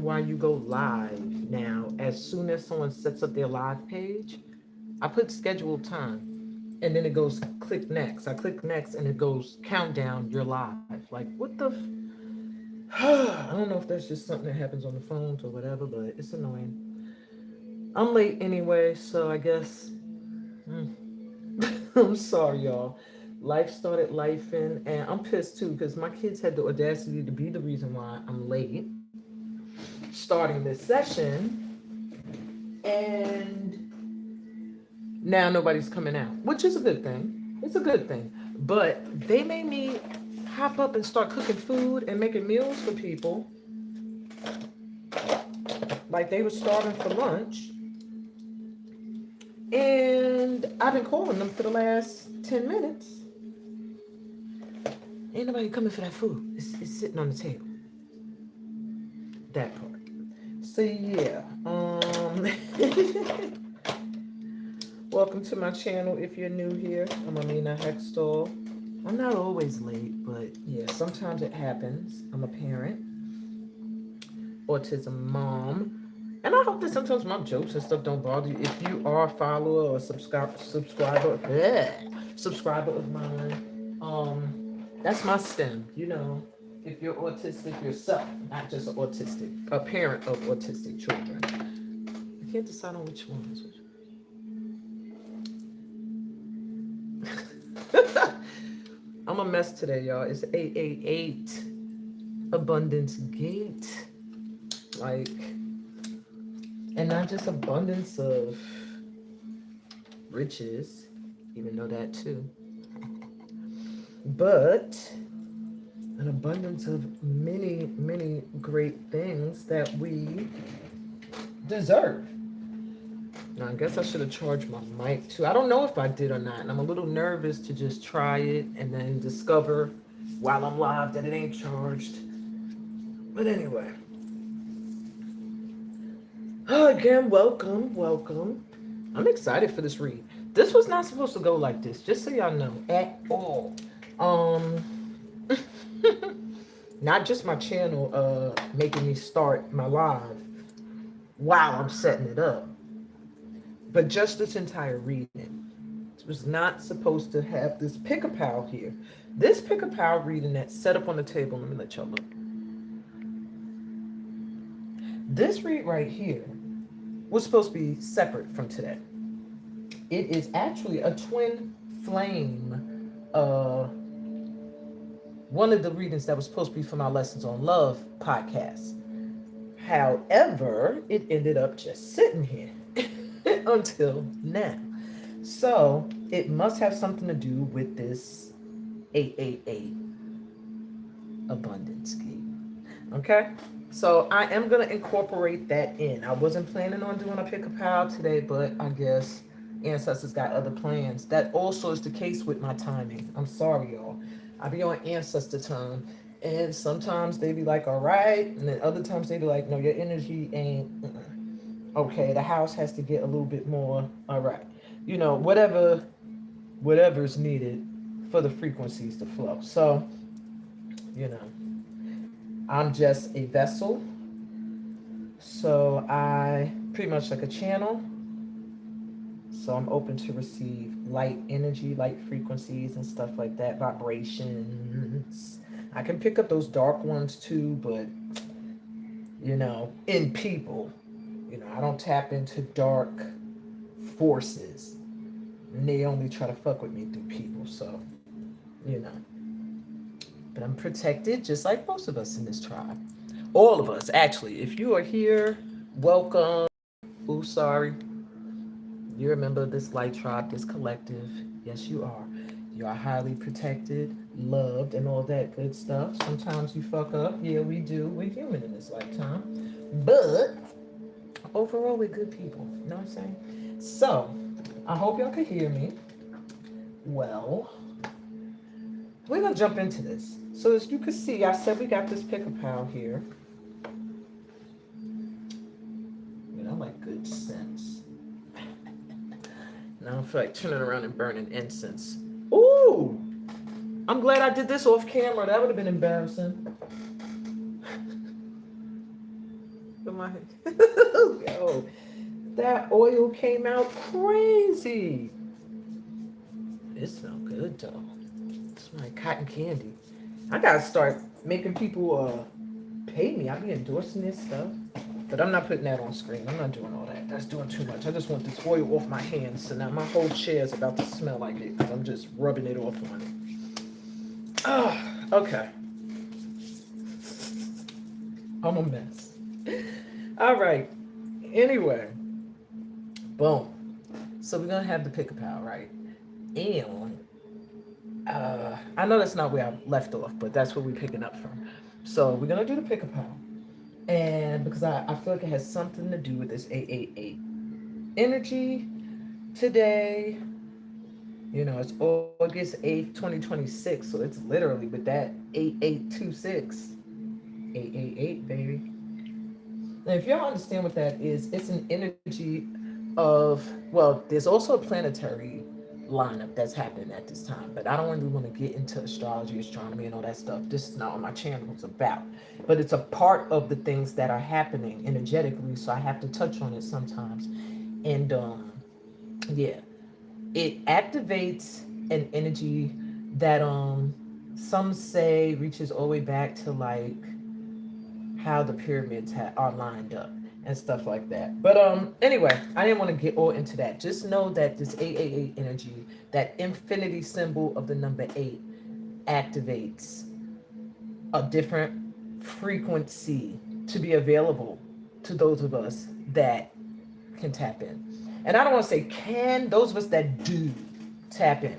reason why you go live now, as soon as someone sets up their live page, I put scheduled time and then it goes click next. I click next and it goes countdown, you're live. Like, what the? I don't know if that's just something that happens on the phones or whatever, but it's annoying. I'm late anyway, so I guess. mm, I'm sorry, y'all. Life started lifing, and I'm pissed too because my kids had the audacity to be the reason why I'm late starting this session, and now nobody's coming out, which is a good thing. It's a good thing. But they made me hop up and start cooking food and making meals for people like they were starving for lunch. And I've been calling them for the last 10 minutes. Ain't nobody coming for that food. It's sitting on the table. That part. So yeah. Welcome to my channel if you're new here. I'm Amina Hextall. I'm not always late, but yeah, sometimes it happens. I'm a parent, autism mom. And I hope that sometimes my jokes and stuff don't bother you. If you are a follower or a subscriber of mine, that's my STEM. You know, if you're autistic yourself, not just a parent of autistic children. I can't decide on which one is which. I'm a mess today, y'all. It's 888 Abundance Gate. Like, and not just abundance of riches, even though that too, but an abundance of many, many great things that we deserve. Now, I guess I should have charged my mic too. I don't know if I did or not, and I'm a little nervous to just try it and then discover while I'm live that it ain't charged. But anyway. Again, welcome. I'm excited for this read. This was not supposed to go like this, just so y'all know, at all. Not just my channel making me start my live while I'm setting it up, but just this entire reading. It was not supposed to have this pick-a-pal here. This pick-a-pal reading that's set up on the table, let me let y'all look. This read right here was supposed to be separate from today. It is actually a twin flame, one of the readings that was supposed to be for my Lessons on Love podcast. However, it ended up just sitting here until now. So it must have something to do with this 888 abundance gate. Okay? So I am going to incorporate that in. I wasn't planning on doing a pick-a-pal today, but I guess Ancestors got other plans. That also is the case with my timing. I'm sorry, y'all. I be on ancestor time, and sometimes they be like, all right, and then other times they be like, no, your energy ain't, okay, the house has to get a little bit more, all right. You know, whatever's needed for the frequencies to flow. So, you know, I'm just a vessel. So I pretty much like a channel. So I'm open to receive light energy, light frequencies and stuff like that, vibrations. I can pick up those dark ones too, but you know, in people, you know, I don't tap into dark forces. And they only try to fuck with me through people, so, you know. But I'm protected just like most of us in this tribe. All of us, actually. If you are here, welcome. Ooh, sorry. You're a member of this light tribe, this collective. Yes, you are. You are highly protected, loved, and all that good stuff. Sometimes you fuck up. Yeah, we do. We're human in this lifetime. But overall, we're good people. You know what I'm saying? So, I hope y'all can hear me. Well, we're going to jump into this. So as you can see, I said we got this pick-a-pal here. You know, like good sense. Now I feel like turning around and burning incense. Ooh! I'm glad I did this off camera. That would have been embarrassing. With my yo, that oil came out crazy. It smelled good though. It's like cotton candy. I gotta start making people pay me. I be endorsing this stuff. But I'm not putting that on screen. I'm not doing all that. That's doing too much. I just want this oil off my hands. So now my whole chair is about to smell like it because I'm just rubbing it off on it. Oh, okay. I'm a mess. All right. Anyway, boom. So we're gonna have the pick a pal, right? And I know that's not where I left off, but that's where we're picking up from. So we're gonna do the pick a pal, and because I feel like it has something to do with this 888 energy today. You know, it's August 8th, 2026, so it's literally with that 8826. 888, baby. Now, if y'all understand what that is, it's an energy of, well, there's also a planetary lineup that's happening at this time, but I don't really want to get into astrology, astronomy, and all that stuff. This is not what my channel is about, but it's a part of the things that are happening energetically, so I have to touch on it sometimes. And yeah, it activates an energy that some say reaches all the way back to like how the pyramids are lined up and stuff like that. But anyway, I didn't want to get all into that. Just know that this 888 energy, that infinity symbol of the number 8, activates a different frequency to be available to those of us that can tap in. And I don't want to say can, those of us that do tap in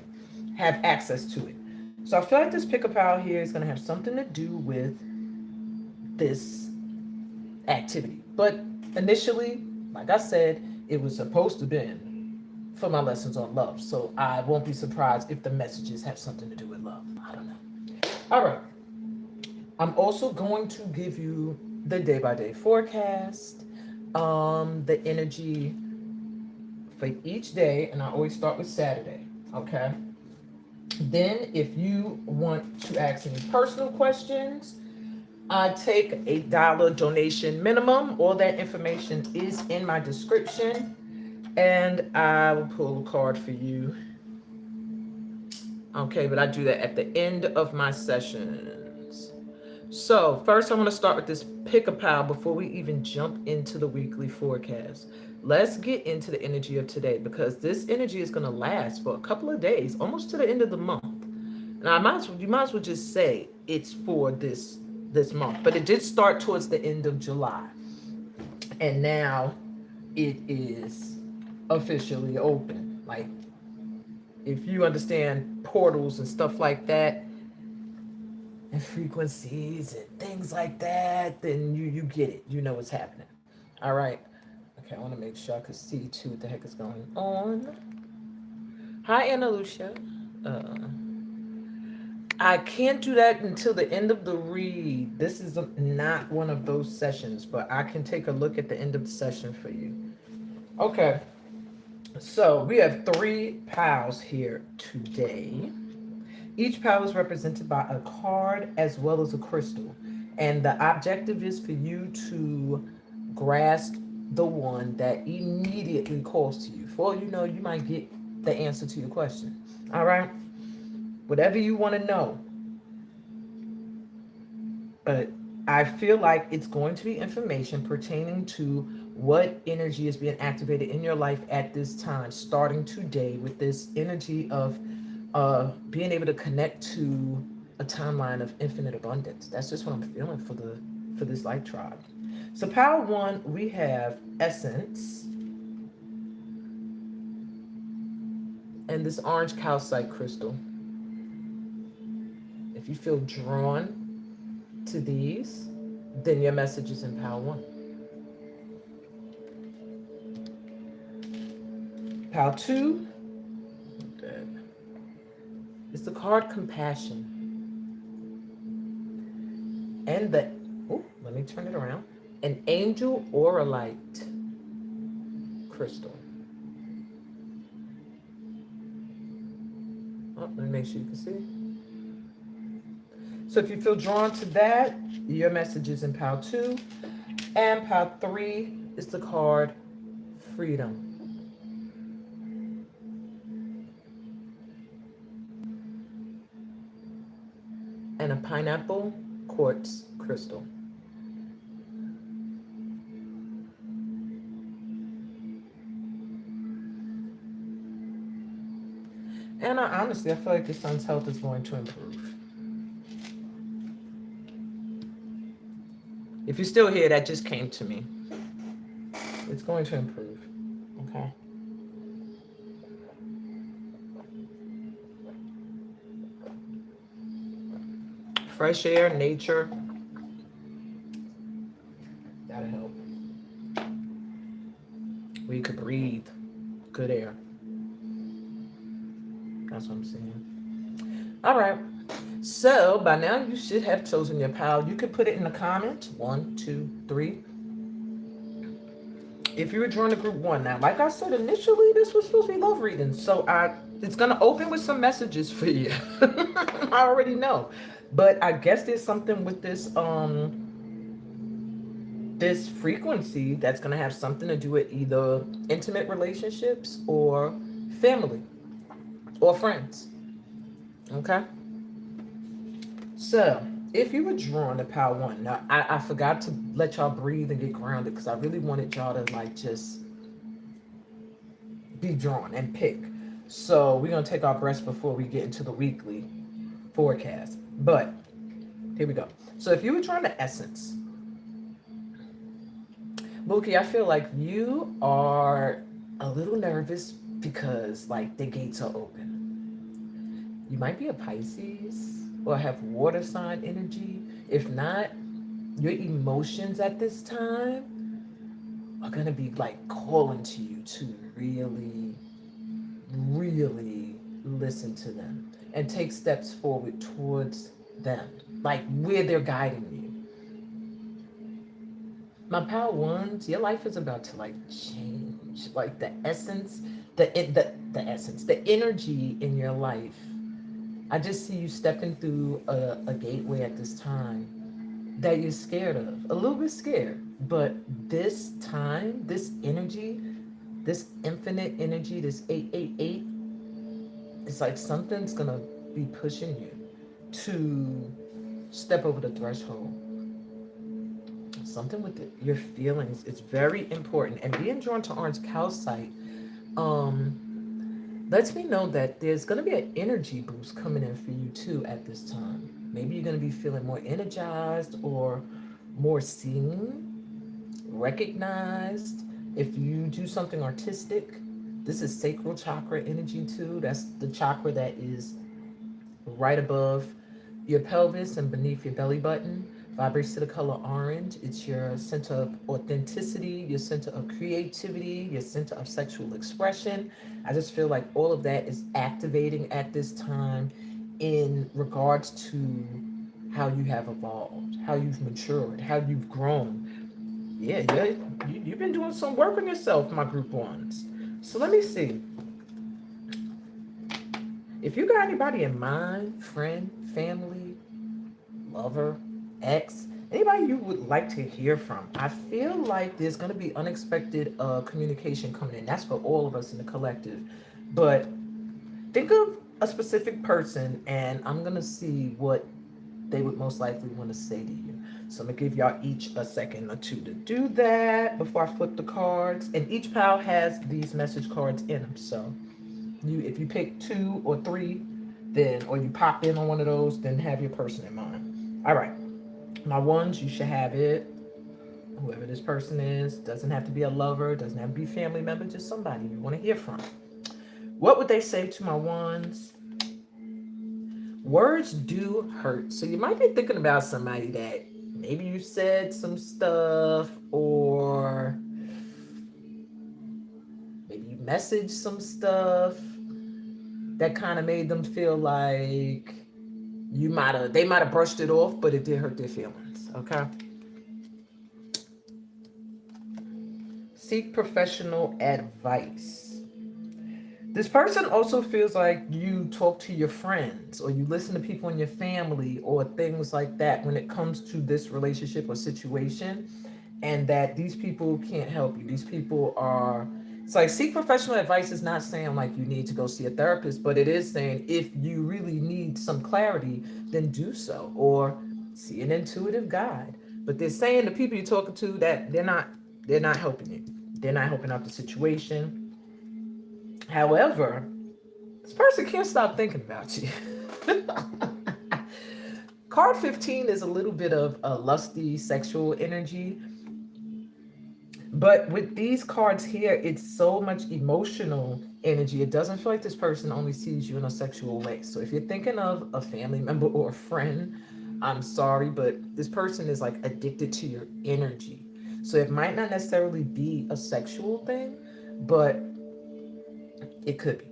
have access to it. So I feel like this pick up out here is going to have something to do with this activity. But initially, like I said, it was supposed to be for my lessons on love. So I won't be surprised if the messages have something to do with love. I don't know. All right. I'm also going to give you the day by day forecast, the energy for each day, and I always start with Saturday. Okay. Then, if you want to ask any personal questions, I take $8 donation minimum. All that information is in my description, and I will pull a card for you. Okay, but I do that at the end of my sessions. So first I want to start with this pick a pal before we even jump into the weekly forecast. Let's get into the energy of today because this energy is going to last for a couple of days, almost to the end of the month. And you might as well just say it's for this month, but it did start towards the end of July, and now it is officially open. Like, if you understand portals and stuff like that, and frequencies and things like that, then you get it. You know what's happening. All right. Okay, I want to make sure I can see too what the heck is going on. Hi, Anna Lucia. I can't do that until the end of the read. This is not one of those sessions, but I can take a look at the end of the session for you. Okay. So we have 3 pals here today. Each pal is represented by a card as well as a crystal. And the objective is for you to grasp the one that immediately calls to you. For all you know, you might get the answer to your question. All right? Whatever you want to know. But I feel like it's going to be information pertaining to what energy is being activated in your life at this time, starting today with this energy of being able to connect to a timeline of infinite abundance. That's just what I'm feeling for this life tribe. So power 1, we have essence and this orange calcite crystal. If you feel drawn to these, then your message is in power 1. Power 2, it's the card compassion. And let me turn it around. An angel auralite crystal. Let me make sure you can see. So if you feel drawn to that, your message is in power 2. And pile 3 is the card Freedom. And a pineapple quartz crystal. And honestly, I feel like your son's health is going to improve. If you're still here, that just came to me. It's going to improve. Okay. Fresh air, nature. That'll help. Where you could breathe good air. That's what I'm saying. All right. So by now you should have chosen your pile. You could put it in the comments. 1, 2, 3. If you were drawing a group 1 now, like I said initially, this was supposed to be love reading. So it's gonna open with some messages for you. I already know. But I guess there's something with this this frequency that's gonna have something to do with either intimate relationships or family or friends. Okay? So if you were drawing a pile 1, now I forgot to let y'all breathe and get grounded because I really wanted y'all to like just be drawn and pick. So we're gonna take our breaths before we get into the weekly forecast. But here we go. So if you were drawing the essence, Mookie, I feel like you are a little nervous because like the gates are open. You might be a Pisces or have water sign energy. If not, your emotions at this time are going to be like calling to you to really, really listen to them and take steps forward towards them, like where they're guiding you. My pile 1s, your life is about to like change. Like the essence, the essence, the energy in your life. I just see you stepping through a gateway at this time that you're scared of, a little bit scared. But this time, this energy, this infinite energy, this 888, it's like something's gonna be pushing you to step over the threshold. Something with your feelings is very important. And being drawn to orange calcite lets me know that there's going to be an energy boost coming in for you too at this time. Maybe you're going to be feeling more energized or more seen, recognized. If you do something artistic, this is sacral chakra energy too. That's the chakra that is right above your pelvis and beneath your belly button. Vibrates to the color orange. It's your center of authenticity, your center of creativity, your center of sexual expression. I just feel like all of that is activating at this time in regards to how you have evolved, how you've matured, how you've grown. Yeah, you've been doing some work on yourself, my group 1s. So let me see. If you got anybody in mind, friend, family, lover, ex, anybody you would like to hear from, I feel like there's going to be unexpected communication coming in. That's for all of us in the collective. But think of a specific person and I'm going to see what they would most likely want to say to you. So I'm going to give y'all each a second or two to do that before I flip the cards. And each pile has these message cards in them. So if you pick 2 or 3, then, or you pop in on one of those, then have your person in mind. All right. My 1s, you should have it. Whoever this person is, doesn't have to be a lover, doesn't have to be a family member, just somebody you want to hear from. What would they say to my 1s? Words do hurt. So you might be thinking about somebody that maybe you said some stuff or maybe you messaged some stuff that kind of made them feel like they might have brushed it off, but it did hurt their feelings. Okay. Seek professional advice. This person also feels like you talk to your friends or you listen to people in your family or things like that when it comes to this relationship or situation. and that these people can't help you. These people are, it's like seek professional advice is not saying like you need to go see a therapist, but it is saying if you really need some clarity, then do so, or see an intuitive guide. But they're saying the people you're talking to that they're not helping you. They're not helping out the situation. However, this person can't stop thinking about you. Card 15 is a little bit of a lusty sexual energy. But with these cards here, it's so much emotional energy. It doesn't feel like this person only sees you in a sexual way. So if you're thinking of a family member or a friend, I'm sorry, but this person is like addicted to your energy. So it might not necessarily be a sexual thing, but it could be.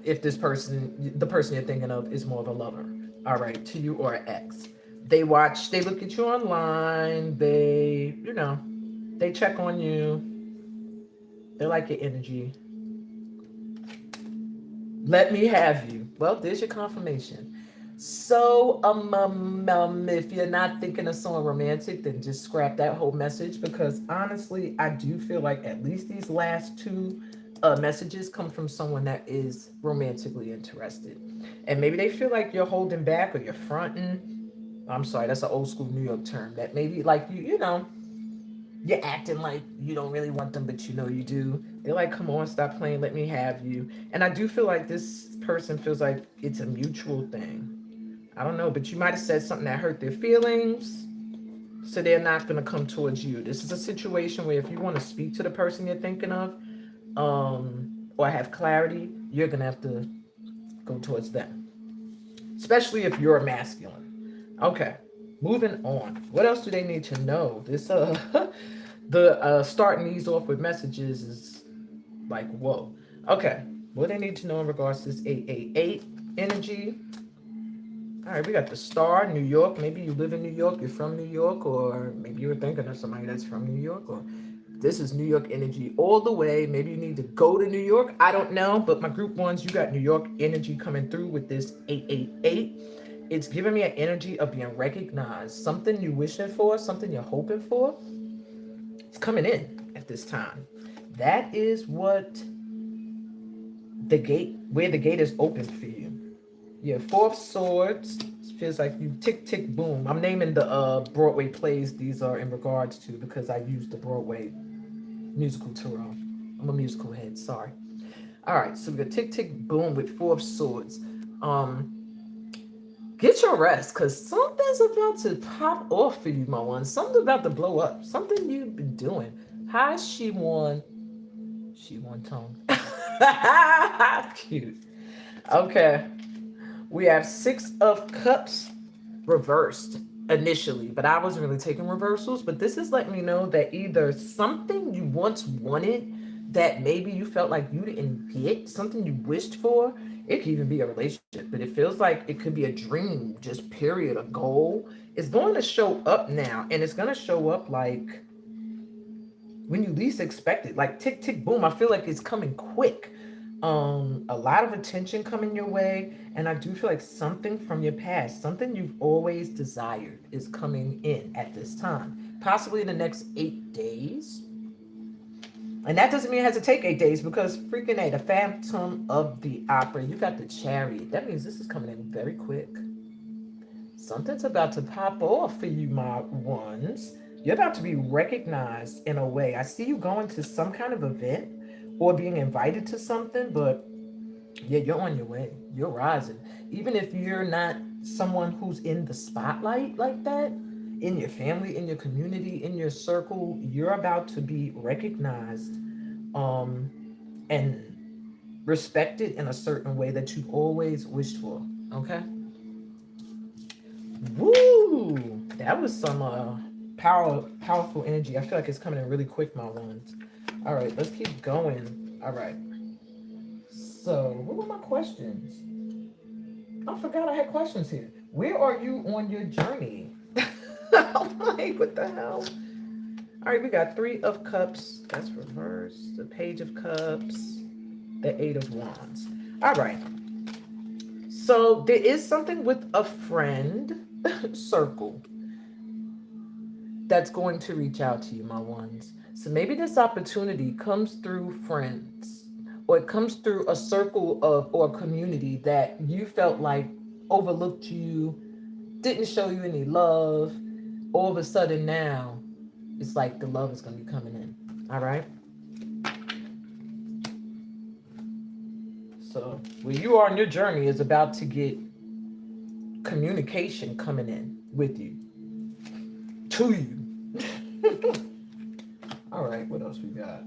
If the person you're thinking of is more of a lover, all right, to you, or an ex. They look at you online, they check on you. They like your energy. Let me have you. Well, there's your confirmation. So, if you're not thinking of someone romantic, then just scrap that whole message, because honestly, I do feel like at least these last two messages come from someone that is romantically interested. And maybe they feel like you're holding back or you're fronting. I'm sorry, that's an old school New York term. That maybe like you're acting like you don't really want them, but you do. They're like, come on, stop playing, let me have you. And I do feel like this person feels like it's a mutual thing. I don't know, but you might have said something that hurt their feelings, so they're not going to come towards you. This is a situation where if you want to speak to the person you're thinking of, or have clarity, you're going to have to go towards them, especially if you're masculine. Okay, moving on. What else do they need to know? This the starting these off with messages is like, whoa. Okay, what they need to know in regards to this 888 energy. All right, we got the star, New York. Maybe you live in New York, you're from New York, or maybe you were thinking of somebody that's from New York, or this is New York energy all the way. Maybe you need to go to New York. I don't know, but my group ones, you got New York energy coming through with this 888. It's giving me an energy of being recognized. Something you're wishing for, something you're hoping for, it's coming in at this time. That is what where the gate is open for you. Yeah, Four of Swords. It feels like you tick, tick, boom. I'm naming the Broadway plays these are in regards to, because I use the Broadway musical tarot. I'm a musical head, sorry. All right, so we got tick, tick, boom with Four of Swords. Get your rest, because something's about to pop off for you, my one. Something's about to blow up. Something you've been doing. Hi, she won tongue. Cute. Okay. We have Six of Cups reversed initially, but I wasn't really taking reversals. But this is letting me know that either something you once wanted that maybe you felt like you didn't get, something you wished for, it could even be a relationship, but it feels like it could be a dream, just period, a goal. It's going to show up now, and it's going to show up like when you least expect it, like tick, tick, boom. I feel like it's coming quick. A lot of attention coming your way, and I do feel like something from your past, something you've always desired, is coming in at this time, possibly in the next 8 days. And that doesn't mean it has to take 8 days, because freaking A, the Phantom of the Opera, you got the Chariot. That means this is coming in very quick. Something's about to pop off for you, my ones. You're about to be recognized in a way. I see you going to some kind of event or being invited to something, but yeah, you're on your way. You're rising. Even if you're not someone who's in the spotlight like that, in your family, in your community, in your circle, you're about to be recognized and respected in a certain way that you've always wished for. Okay? Woo! That was some powerful energy. I feel like it's coming in really quick, my ones. All right, let's keep going. All right. So, what were my questions? I forgot I had questions here. Where are you on your journey? I'm like, what the hell? All right, we got Three of Cups. That's reversed. The Page of Cups. The Eight of Wands. All right. So there is something with a friend circle. that's going to reach out to you, my ones. So maybe this opportunity comes through friends, or it comes through a circle of or community that you felt like overlooked you, didn't show you any love. All of a sudden now, it's like the love is going to be coming in. All right. So where you are in your journey is about to get communication coming in with you, to you. All right, what else we got?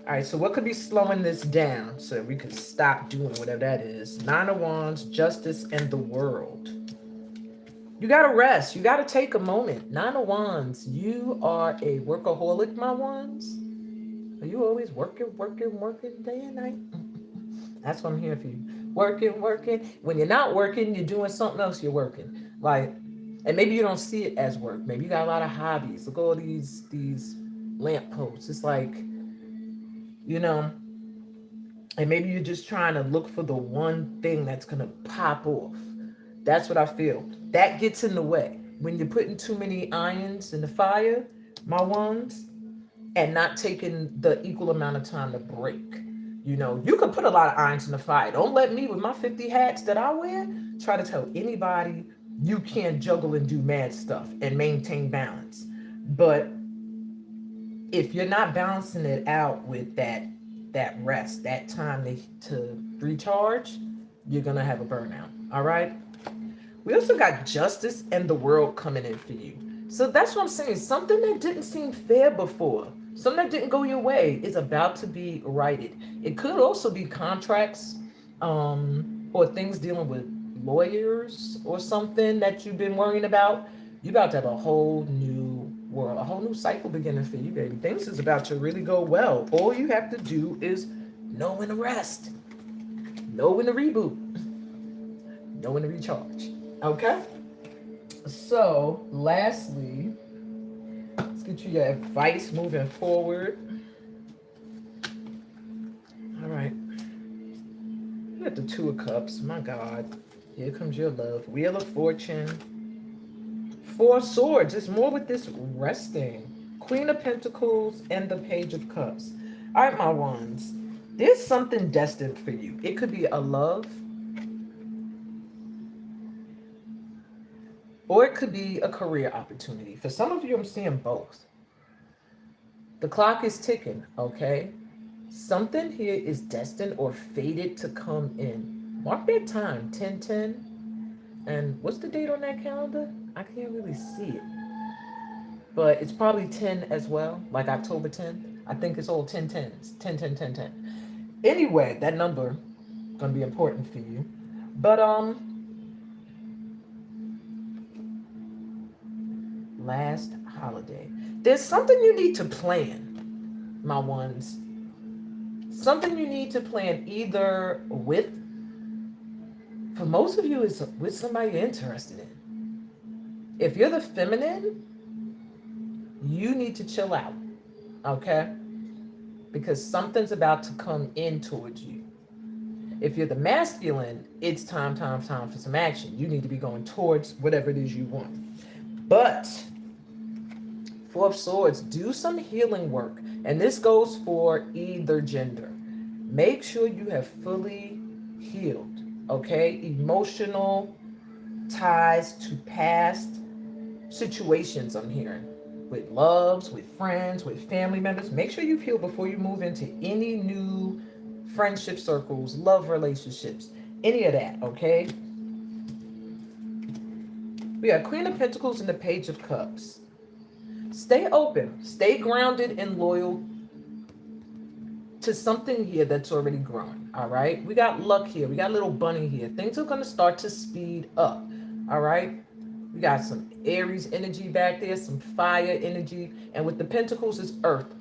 All right, so what could be slowing this down so we could stop doing whatever that is? Nine of Wands, Justice, and the World. You got to rest. You got to take a moment. Nine of Wands, you are a workaholic, my ones. Are you always working day and night? That's what I'm here for you. Working. When you're not working, you're doing something else, you're working. Like, and maybe you don't see it as work. Maybe you got a lot of hobbies. Look at all these lamp posts. It's like, you know, and maybe you're just trying to look for the one thing that's going to pop off. That's what I feel. That gets in the way. When you're putting too many irons in the fire, my ones, and not taking the equal amount of time to break. You know, you can put a lot of irons in the fire. Don't let me, with my 50 hats that I wear, try to tell anybody you can't juggle and do mad stuff and maintain balance. But if you're not balancing it out with that rest, that time to recharge, you're going to have a burnout. All right. We also got Justice and the World coming in for you. So that's what I'm saying. Something that didn't seem fair before, something that didn't go your way, is about to be righted. It could also be contracts, or things dealing with lawyers or something that you've been worrying about. You're about to have a whole new world, a whole new cycle beginning for you, baby. Things is about to really go well. All you have to do is know when to rest, know when to reboot, know when to recharge. Okay? So, lastly, let's get you your advice moving forward. All right. You got the Two of Cups. My God. Here comes your love. Wheel of Fortune. Four of Swords. It's more with this resting. Queen of Pentacles and the Page of Cups. All right, my ones. There's something destined for you. It could be a love, or it could be a career opportunity. For some of you, I'm seeing both. The clock is ticking, okay? Something here is destined or fated to come in. Mark that time, 10:10. And what's the date on that calendar? I can't really see it. But it's probably 10 as well, like October 10th. I think it's all 10/10s. 10/10/10/10. Anyway, that number gonna be important for you. But last holiday. There's something you need to plan, my ones. Something you need to plan either with, for most of you, is with somebody you're interested in. If you're the feminine, you need to chill out, okay? Because something's about to come in towards you. If you're the masculine, it's time for some action. You need to be going towards whatever it is you want. But Four of Swords, do some healing work. And this goes for either gender. Make sure you have fully healed, okay? Emotional ties to past situations, I'm hearing. With loves, with friends, with family members. Make sure you've healed before you move into any new friendship circles, love relationships, any of that, okay? We got Queen of Pentacles and the Page of Cups. Stay open, stay grounded and loyal to something here that's already growing, all right? We got luck here. We got a little bunny here. Things are going to start to speed up, all right? We got some Aries energy back there, some fire energy. And with the Pentacles is earth,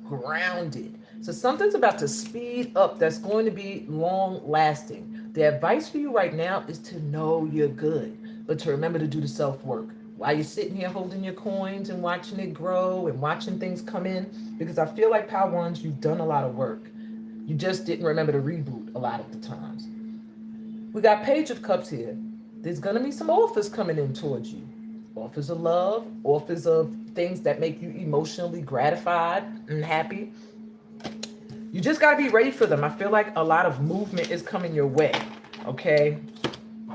grounded. So something's about to speed up that's going to be long lasting. The advice for you right now is to know you're good, but to remember to do the self-work. While you're sitting here holding your coins and watching it grow and watching things come in, because I feel like Power Ones, you've done a lot of work. You just didn't remember to reboot a lot of the times. We got Page of Cups here. There's going to be some offers coming in towards you. offers of love, offers of things that make you emotionally gratified and happy. You just got to be ready for them. I feel like a lot of movement is coming your way. Okay,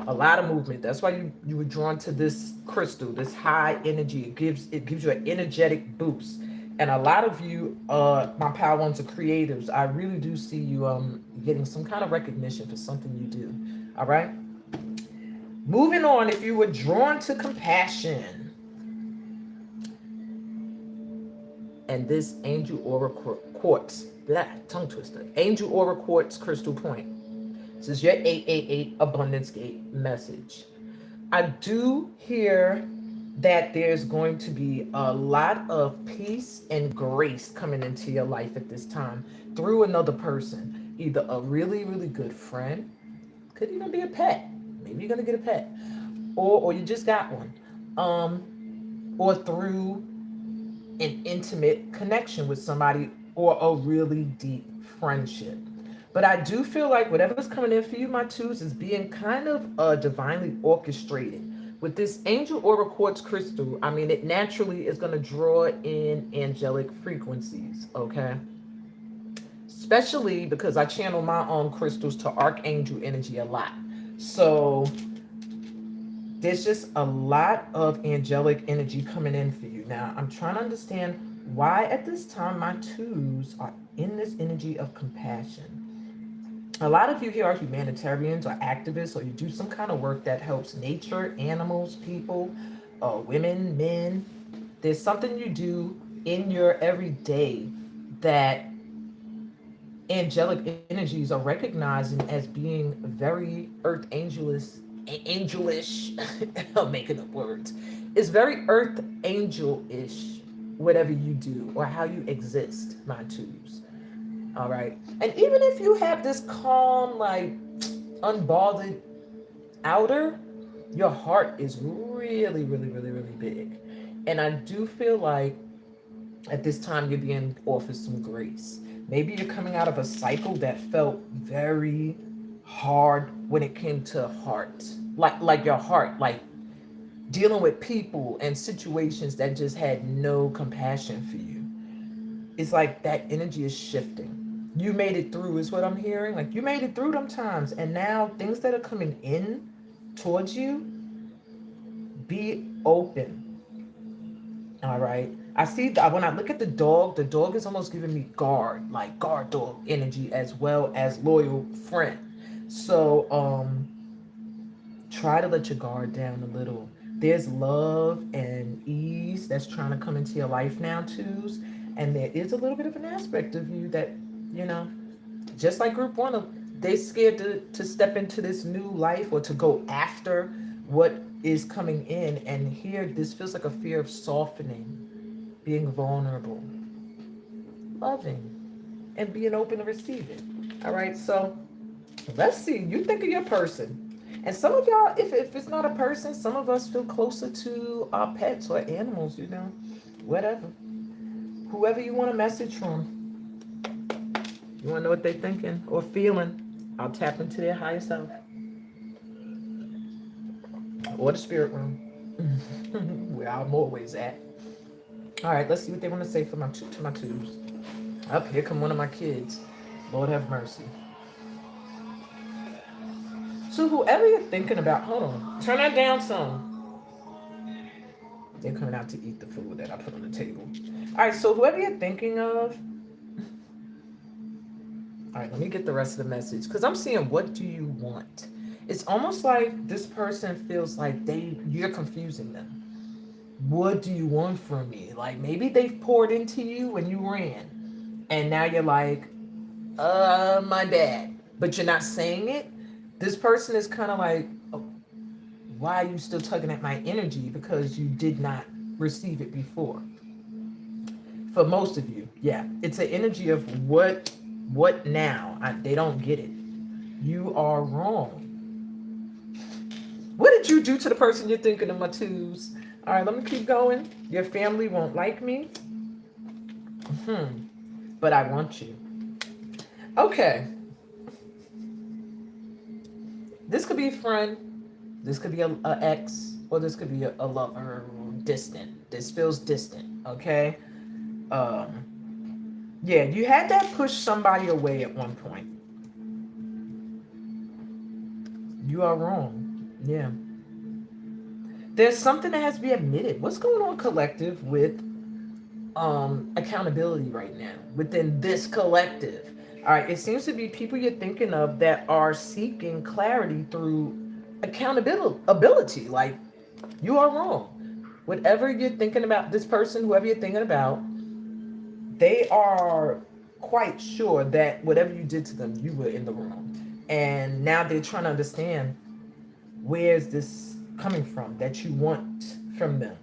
a lot of movement. That's why you were drawn to this crystal, this high energy. It gives you an energetic boost. And a lot of you, my power ones are creatives. I really do see you getting some kind of recognition for something you do. All right. Moving on, if you were drawn to compassion, and this angel aura quartz, tongue twister, angel aura quartz crystal point. This is your 888 abundance gate message. I do hear that there's going to be a lot of peace and grace coming into your life at this time through another person, either a really, really good friend, could even be a pet. Maybe you're gonna get a pet, or you just got one, or through an intimate connection with somebody or a really deep friendship. But I do feel like whatever's coming in for you, my twos, is being kind of divinely orchestrated. With this angel aura quartz crystal, I mean, it naturally is going to draw in angelic frequencies, okay? Especially because I channel my own crystals to archangel energy a lot. So there's just a lot of angelic energy coming in for you. Now, I'm trying to understand why at this time my twos are in this energy of compassion. A lot of you here are humanitarians or activists, or you do some kind of work that helps nature, animals, people, women, men. There's something you do in your everyday that angelic energies are recognizing as being very earth angelish. I'm making up words. It's very earth angel-ish, whatever you do or how you exist, my twos. All right. And even if you have this calm, like unbothered outer, your heart is really, really, really, really big. And I do feel like at this time you're being offered some grace. Maybe you're coming out of a cycle that felt very hard when it came to heart. Like your heart, like dealing with people and situations that just had no compassion for you. It's like that energy is shifting. You made it through is what I'm hearing. Like you made it through them times, and now things that are coming in towards you, be open. All right. I see that when I look at the dog is almost giving me guard, like guard dog energy as well as loyal friend. So try to let your guard down a little. There's love and ease that's trying to come into your life now, twos. And there is a little bit of an aspect of you that, you know, just like group one, they scared to step into this new life or to go after what is coming in. And here, this feels like a fear of softening, being vulnerable, loving, and being open to receive it. All right, so let's see. You think of your person. And some of y'all, if it's not a person, some of us feel closer to our pets or animals, you know, whatever. Whoever you want a message from. You want to know what they're thinking or feeling? I'll tap into their higher self. Or the spirit room. Where I'm always at. All right, let's see what they want to say for to my twos. Up here come one of my kids. Lord have mercy. So whoever you're thinking about, hold on. Turn that down some. They're coming out to eat the food that I put on the table. All right, so whoever you're thinking of. All right, let me get the rest of the message. Because I'm seeing, what do you want? It's almost like this person feels like you're confusing them. What do you want from me? Like maybe they've poured into you when you ran. And now you're like, my bad. But you're not saying it. This person is kind of like, oh, why are you still tugging at my energy? Because you did not receive it before. For most of you, yeah. It's an energy of what now? They don't get it. You are wrong. What did you do to the person you're thinking of, my twos? All right, let me keep going. Your family won't like me. But I want you. Okay. This could be a friend. This could be a ex. or this could be a lover, distant. This feels distant, okay? Yeah, you had that push somebody away at one point. You are wrong. Yeah. There's something that has to be admitted. What's going on, collective, with accountability right now within this collective? All right, it seems to be people you're thinking of that are seeking clarity through accountability. Like, you are wrong. Whatever you're thinking about, this person, whoever you're thinking about, they are quite sure that whatever you did to them, you were in the wrong. And now they're trying to understand, where's this coming from that you want from them.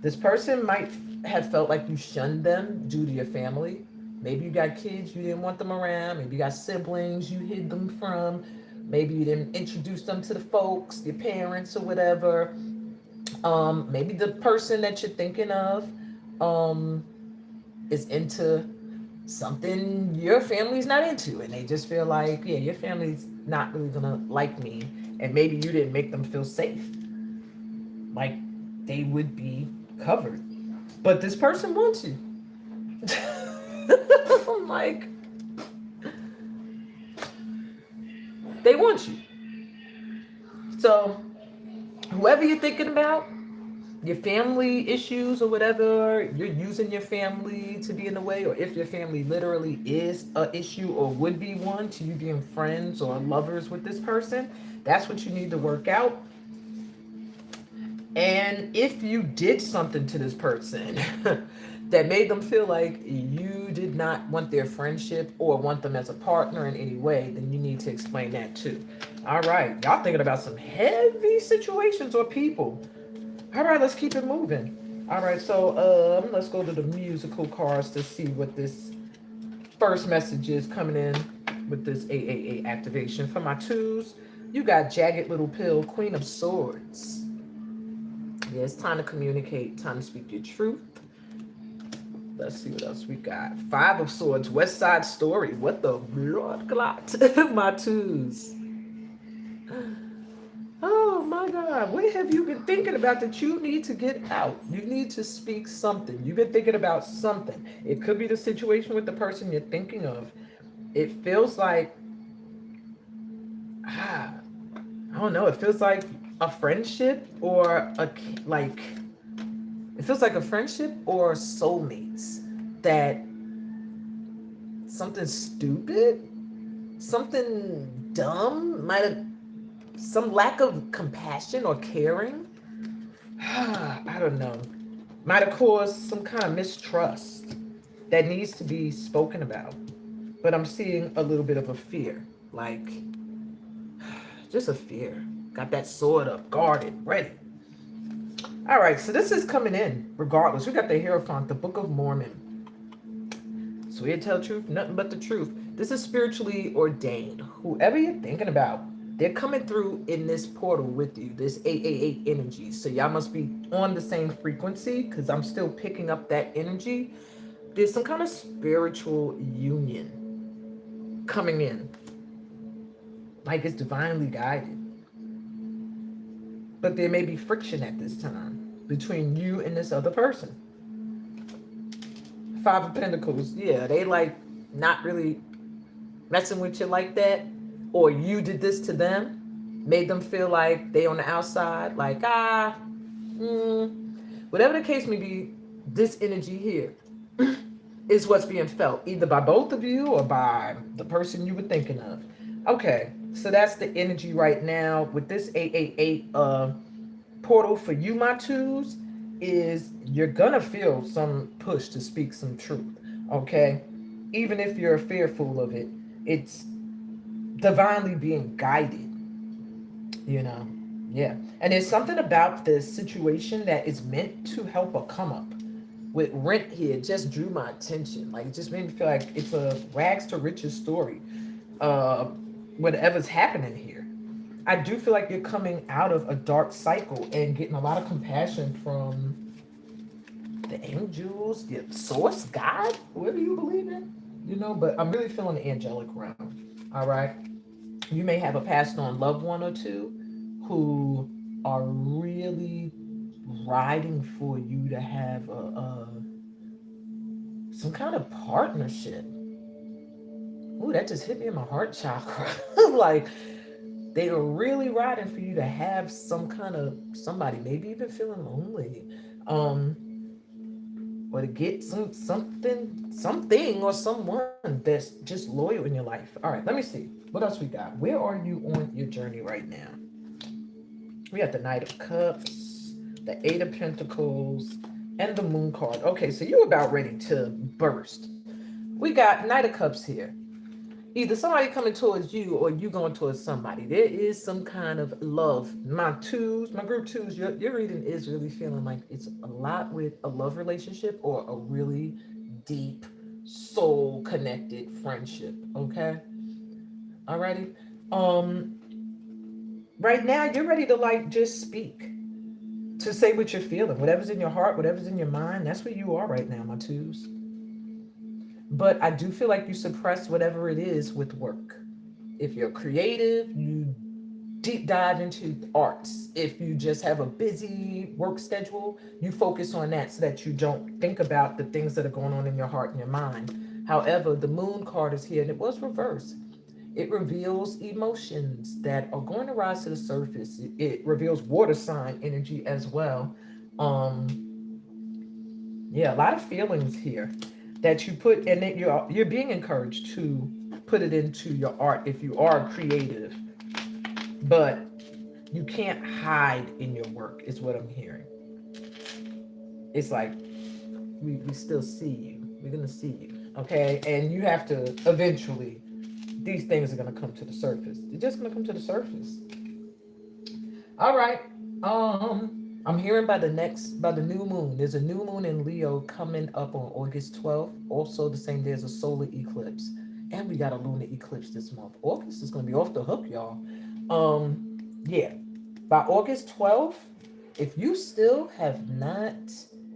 This person might have felt like you shunned them due to your family. Maybe you got kids, you didn't want them around. Maybe you got siblings you hid them from. Maybe you didn't introduce them to the folks, your parents or whatever. Maybe the person that you're thinking of um, is into something your family's not into, and they just feel like, yeah, your family's not really gonna like me, and maybe you didn't make them feel safe, like they would be covered. But this person wants you. I'm like, they want you. So whoever you're thinking about, your family issues or whatever, you're using your family to be in the way, or if your family literally is a issue or would be one to you being friends or lovers with this person, that's what you need to work out. And if you did something to this person that made them feel like you did not want their friendship or want them as a partner in any way, then you need to explain that too. All right, y'all thinking about some heavy situations or people. All right, let's keep it moving. All right, so let's go to the musical cards to see what this first message is coming in with this AAA activation. For my twos, you got Jagged Little Pill, Queen of Swords. Yeah, it's time to communicate, time to speak your truth. Let's see what else we got. Five of Swords, West Side Story. What the blood clot? My twos. Oh my God, what have you been thinking about that you need to get out? You need to speak something. You've been thinking about something. It could be the situation with the person you're thinking of. It feels like, I don't know, it feels like a friendship or like, it feels like a friendship or soulmates that something stupid, something dumb might have, some lack of compassion or caring, I don't know, might have caused some kind of mistrust that needs to be spoken about. But I'm seeing a little bit of a fear, like just a fear. Got that sword up, guarded, ready. All right, so this is coming in regardless. We got the Hierophant, the Book of Mormon. Swear tell truth, nothing but the truth. This is spiritually ordained. Whoever you're thinking about, they're coming through in this portal with you, this 888 energy. So y'all must be on the same frequency, because I'm still picking up that energy. There's some kind of spiritual union coming in. Like it's divinely guided. But there may be friction at this time between you and this other person. Five of Pentacles, yeah, they like not really messing with you like that, or you did this to them, made them feel like they on the outside, like whatever the case may be. This energy here is what's being felt either by both of you or by the person you were thinking of. Okay, so that's the energy right now with this 888 portal for you, my twos. Is you're gonna feel some push to speak some truth, okay? Even if you're fearful of it, it's divinely being guided, you know? Yeah. And there's something about this situation that is meant to help a come up. With rent here, it just drew my attention. Like, it just made me feel like it's a rags to riches story. Whatever's happening here. I do feel like you're coming out of a dark cycle and getting a lot of compassion from the angels, your source, God, whoever you believe in, you know, but I'm really feeling the angelic realm. All right. You may have a passed on loved one or two who are really riding for you to have some kind of partnership. Ooh, that just hit me in my heart chakra. Like they are really riding for you to have some kind of somebody, maybe even feeling lonely, um, or to get something or someone that's just loyal in your life. All right, let me see what else we got. Where are you on your journey right now? We got the Knight of Cups, the Eight of Pentacles, and the Moon card. Okay, so you're about ready to burst. We got Knight of Cups here. Either somebody coming towards you or you going towards somebody. There is some kind of love. My group twos, your reading is really feeling like it's a lot with a love relationship or a really deep soul connected friendship. Okay. Alrighty. Um, right now you're ready to like just speak. To say what you're feeling. Whatever's in your heart, whatever's in your mind, that's where you are right now, my twos. But I do feel like you suppress whatever it is with work. If you're creative, you deep dive into arts. If you just have a busy work schedule, you focus on that so that you don't think about the things that are going on in your heart and your mind. However, the moon card is here and it was reversed. It reveals emotions that are going to rise to the surface. It reveals water sign energy as well. Um, yeah, a lot of feelings here that you put, and that you're being encouraged to put it into your art if you are creative, but you can't hide in your work. Is what I'm hearing. It's like we still see you. We're gonna see you, okay? And you have to eventually. These things are gonna come to the surface. They're just gonna come to the surface. All right. I'm hearing by the new moon. There's a new moon in Leo coming up on August 12th. Also, the same day as a solar eclipse, and we got a lunar eclipse this month. August is gonna be off the hook, y'all. Yeah. By August 12th, if you still have not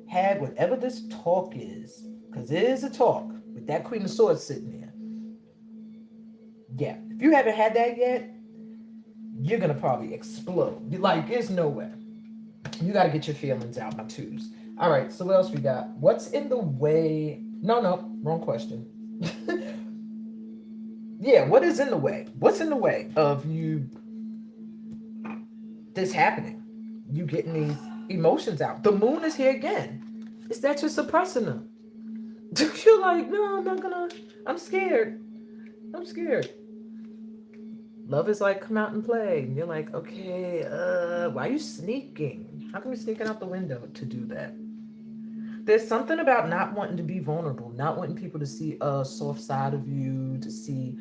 had whatever this talk is, because it is a talk with that Queen of Swords sitting there. Yeah. If you haven't had that yet, you're gonna probably explode. You're like, there's no way. You got to get your feelings out, my twos. All right, so what else we got? What's in the way? No, wrong question. Yeah, what is in the way? What's in the way of you this happening? You getting these emotions out. The moon is here again. Is that you're suppressing them? You're like, no, I'm not gonna. I'm scared. I'm scared. Love is like, come out and play. And you're like, okay, why are you sneaking? How come you're sneaking out the window to do that? There's something about not wanting to be vulnerable, not wanting people to see a soft side of you, to see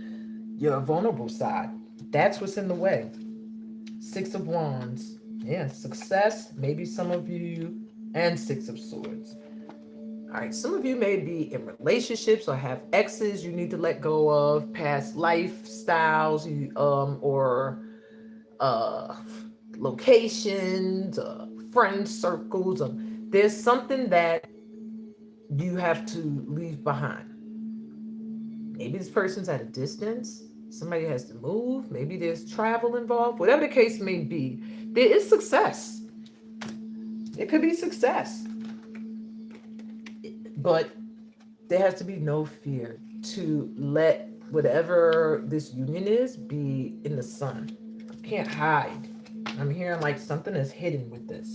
your vulnerable side. That's what's in the way. Six of Wands. Yeah, success, maybe some of you, and Six of Swords. All right, some of you may be in relationships or have exes you need to let go of, past lifestyles, or uh, locations, friend circles. There's something that you have to leave behind. Maybe this person's at a distance. Somebody has to move. Maybe there's travel involved. Whatever the case may be, there is success. It could be success. But there has to be no fear to let whatever this union is be in the sun. You can't hide. I'm hearing like something is hidden with this.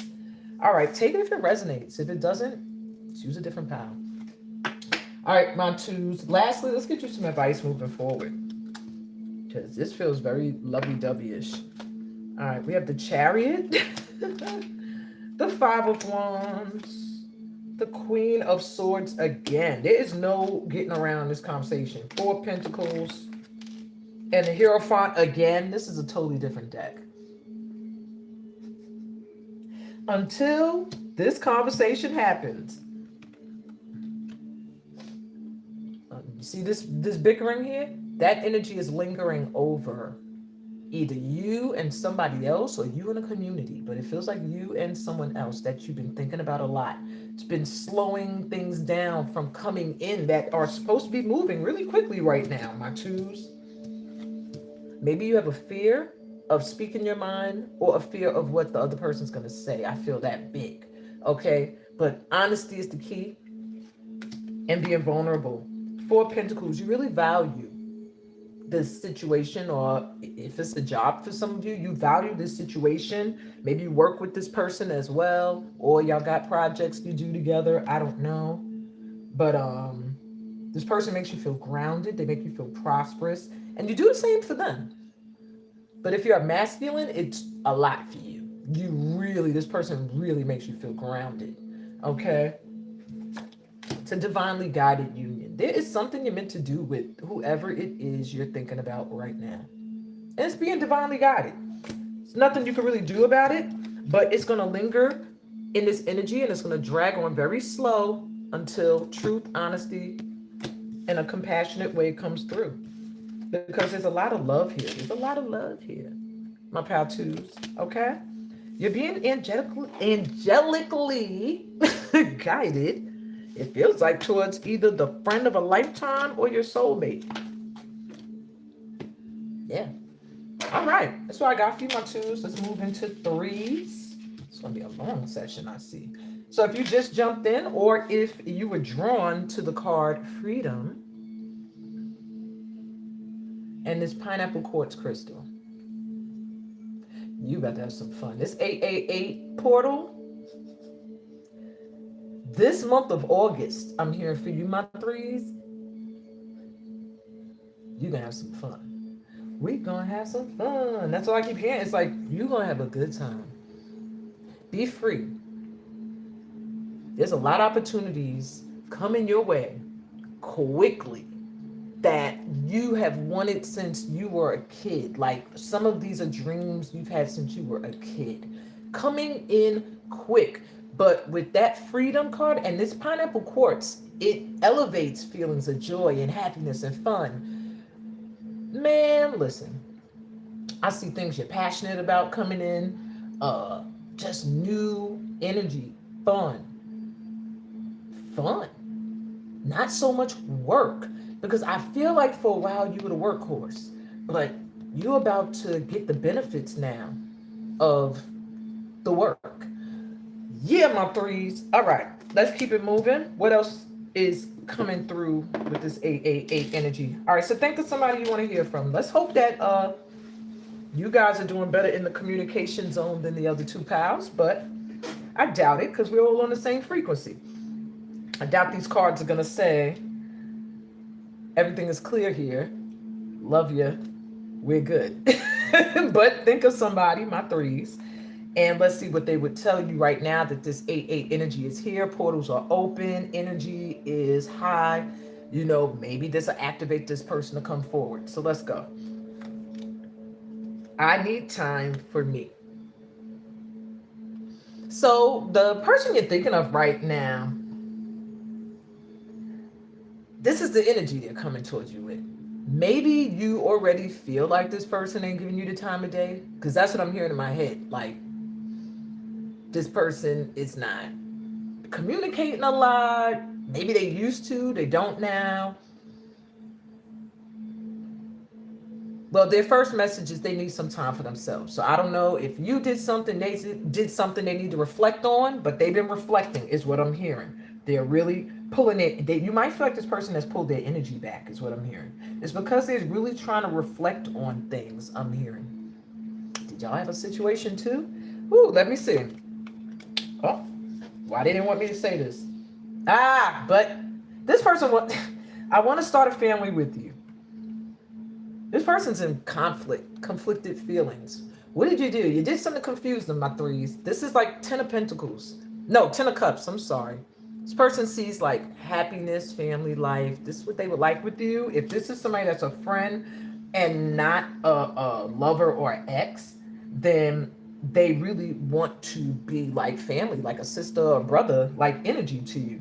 All right, take it if it resonates. If it doesn't, choose a different path. All right, my twos. Lastly, let's get you some advice moving forward, because this feels very lovey-dovey-ish. All right, we have the Chariot, the Five of Wands, the Queen of Swords again. There is no getting around this conversation. Four of Pentacles, and the Hierophant again. This is a totally different deck. Until this conversation happens, you see this bickering here? That energy is lingering over either you and somebody else or you and a community, but it feels like you and someone else that you've been thinking about a lot. It's been slowing things down from coming in that are supposed to be moving really quickly right now, my twos. Maybe you have a fear of speaking your mind or a fear of what the other person's going to say. I feel that big. Okay. But honesty is the key, and being vulnerable. Four of Pentacles, you really value this situation, or if it's a job for some of you, you value this situation. Maybe you work with this person as well, or y'all got projects you do together. I don't know. But this person makes you feel grounded, they make you feel prosperous, and you do the same for them. But if you're a masculine, it's a lot for you. This person really makes you feel grounded. Okay? It's a divinely guided union. There is something you're meant to do with whoever it is you're thinking about right now. And it's being divinely guided. There's nothing you can really do about it, but it's going to linger in this energy, and it's going to drag on very slow until truth, honesty, and a compassionate way comes through. Because there's a lot of love here. There's a lot of love here, my pal twos. Okay? You're being angelically guided. It feels like towards either the friend of a lifetime or your soulmate. Yeah. All right. That's what I got for you, my twos. Let's move into threes. It's going to be a long session, I see. So if you just jumped in, or if you were drawn to the card Freedom and this pineapple quartz crystal, you about to have some fun. This 888 portal, this month of August, I'm here for you, my threes. You're going to have some fun. We're going to have some fun. That's all I keep hearing. It's like, you're going to have a good time. Be free. There's a lot of opportunities coming your way quickly that you have wanted since you were a kid. Like, some of these are dreams you've had since you were a kid. Coming in quick. But with that Freedom card and this pineapple quartz, it elevates feelings of joy and happiness and fun. Man, listen. I see things you're passionate about coming in. Just new energy. Fun. Not so much work. Because I feel like for a while you were the workhorse. But you're about to get the benefits now of the work. Yeah, my threes. All right, let's keep it moving. What else is coming through with this 888 energy? All right, so think of somebody you want to hear from. Let's hope that you guys are doing better in the communication zone than the other two pals, but I doubt it because we're all on the same frequency. I doubt these cards are going to say, everything is clear here. Love you. We're good. But think of somebody, my threes. And let's see what they would tell you right now that this 8-8 energy is here. Portals are open. Energy is high. You know, maybe this will activate this person to come forward. So let's go. I need time for me. So the person you're thinking of right now, this is the energy they're coming towards you with. Maybe you already feel like this person ain't giving you the time of day. Because that's what I'm hearing in my head. Like, this person is not communicating a lot. Maybe they used to, they don't now. Well, their first message is they need some time for themselves. So I don't know if you did something, they did something they need to reflect on, but they've been reflecting is what I'm hearing. They're really pulling it. You might feel like this person has pulled their energy back is what I'm hearing. It's because they're really trying to reflect on things I'm hearing. Did y'all have a situation too? Ooh, let me see. Oh, why they didn't want me to say this? But this person, I want to start a family with you. This person's in conflicted feelings. What did you do? You did something to confuse them, my threes. This is like 10 of Pentacles. No, 10 of Cups, I'm sorry. This person sees like happiness, family life. This is what they would like with you. If this is somebody that's a friend and not a lover or ex, then they really want to be like family, like a sister or brother, like energy to you.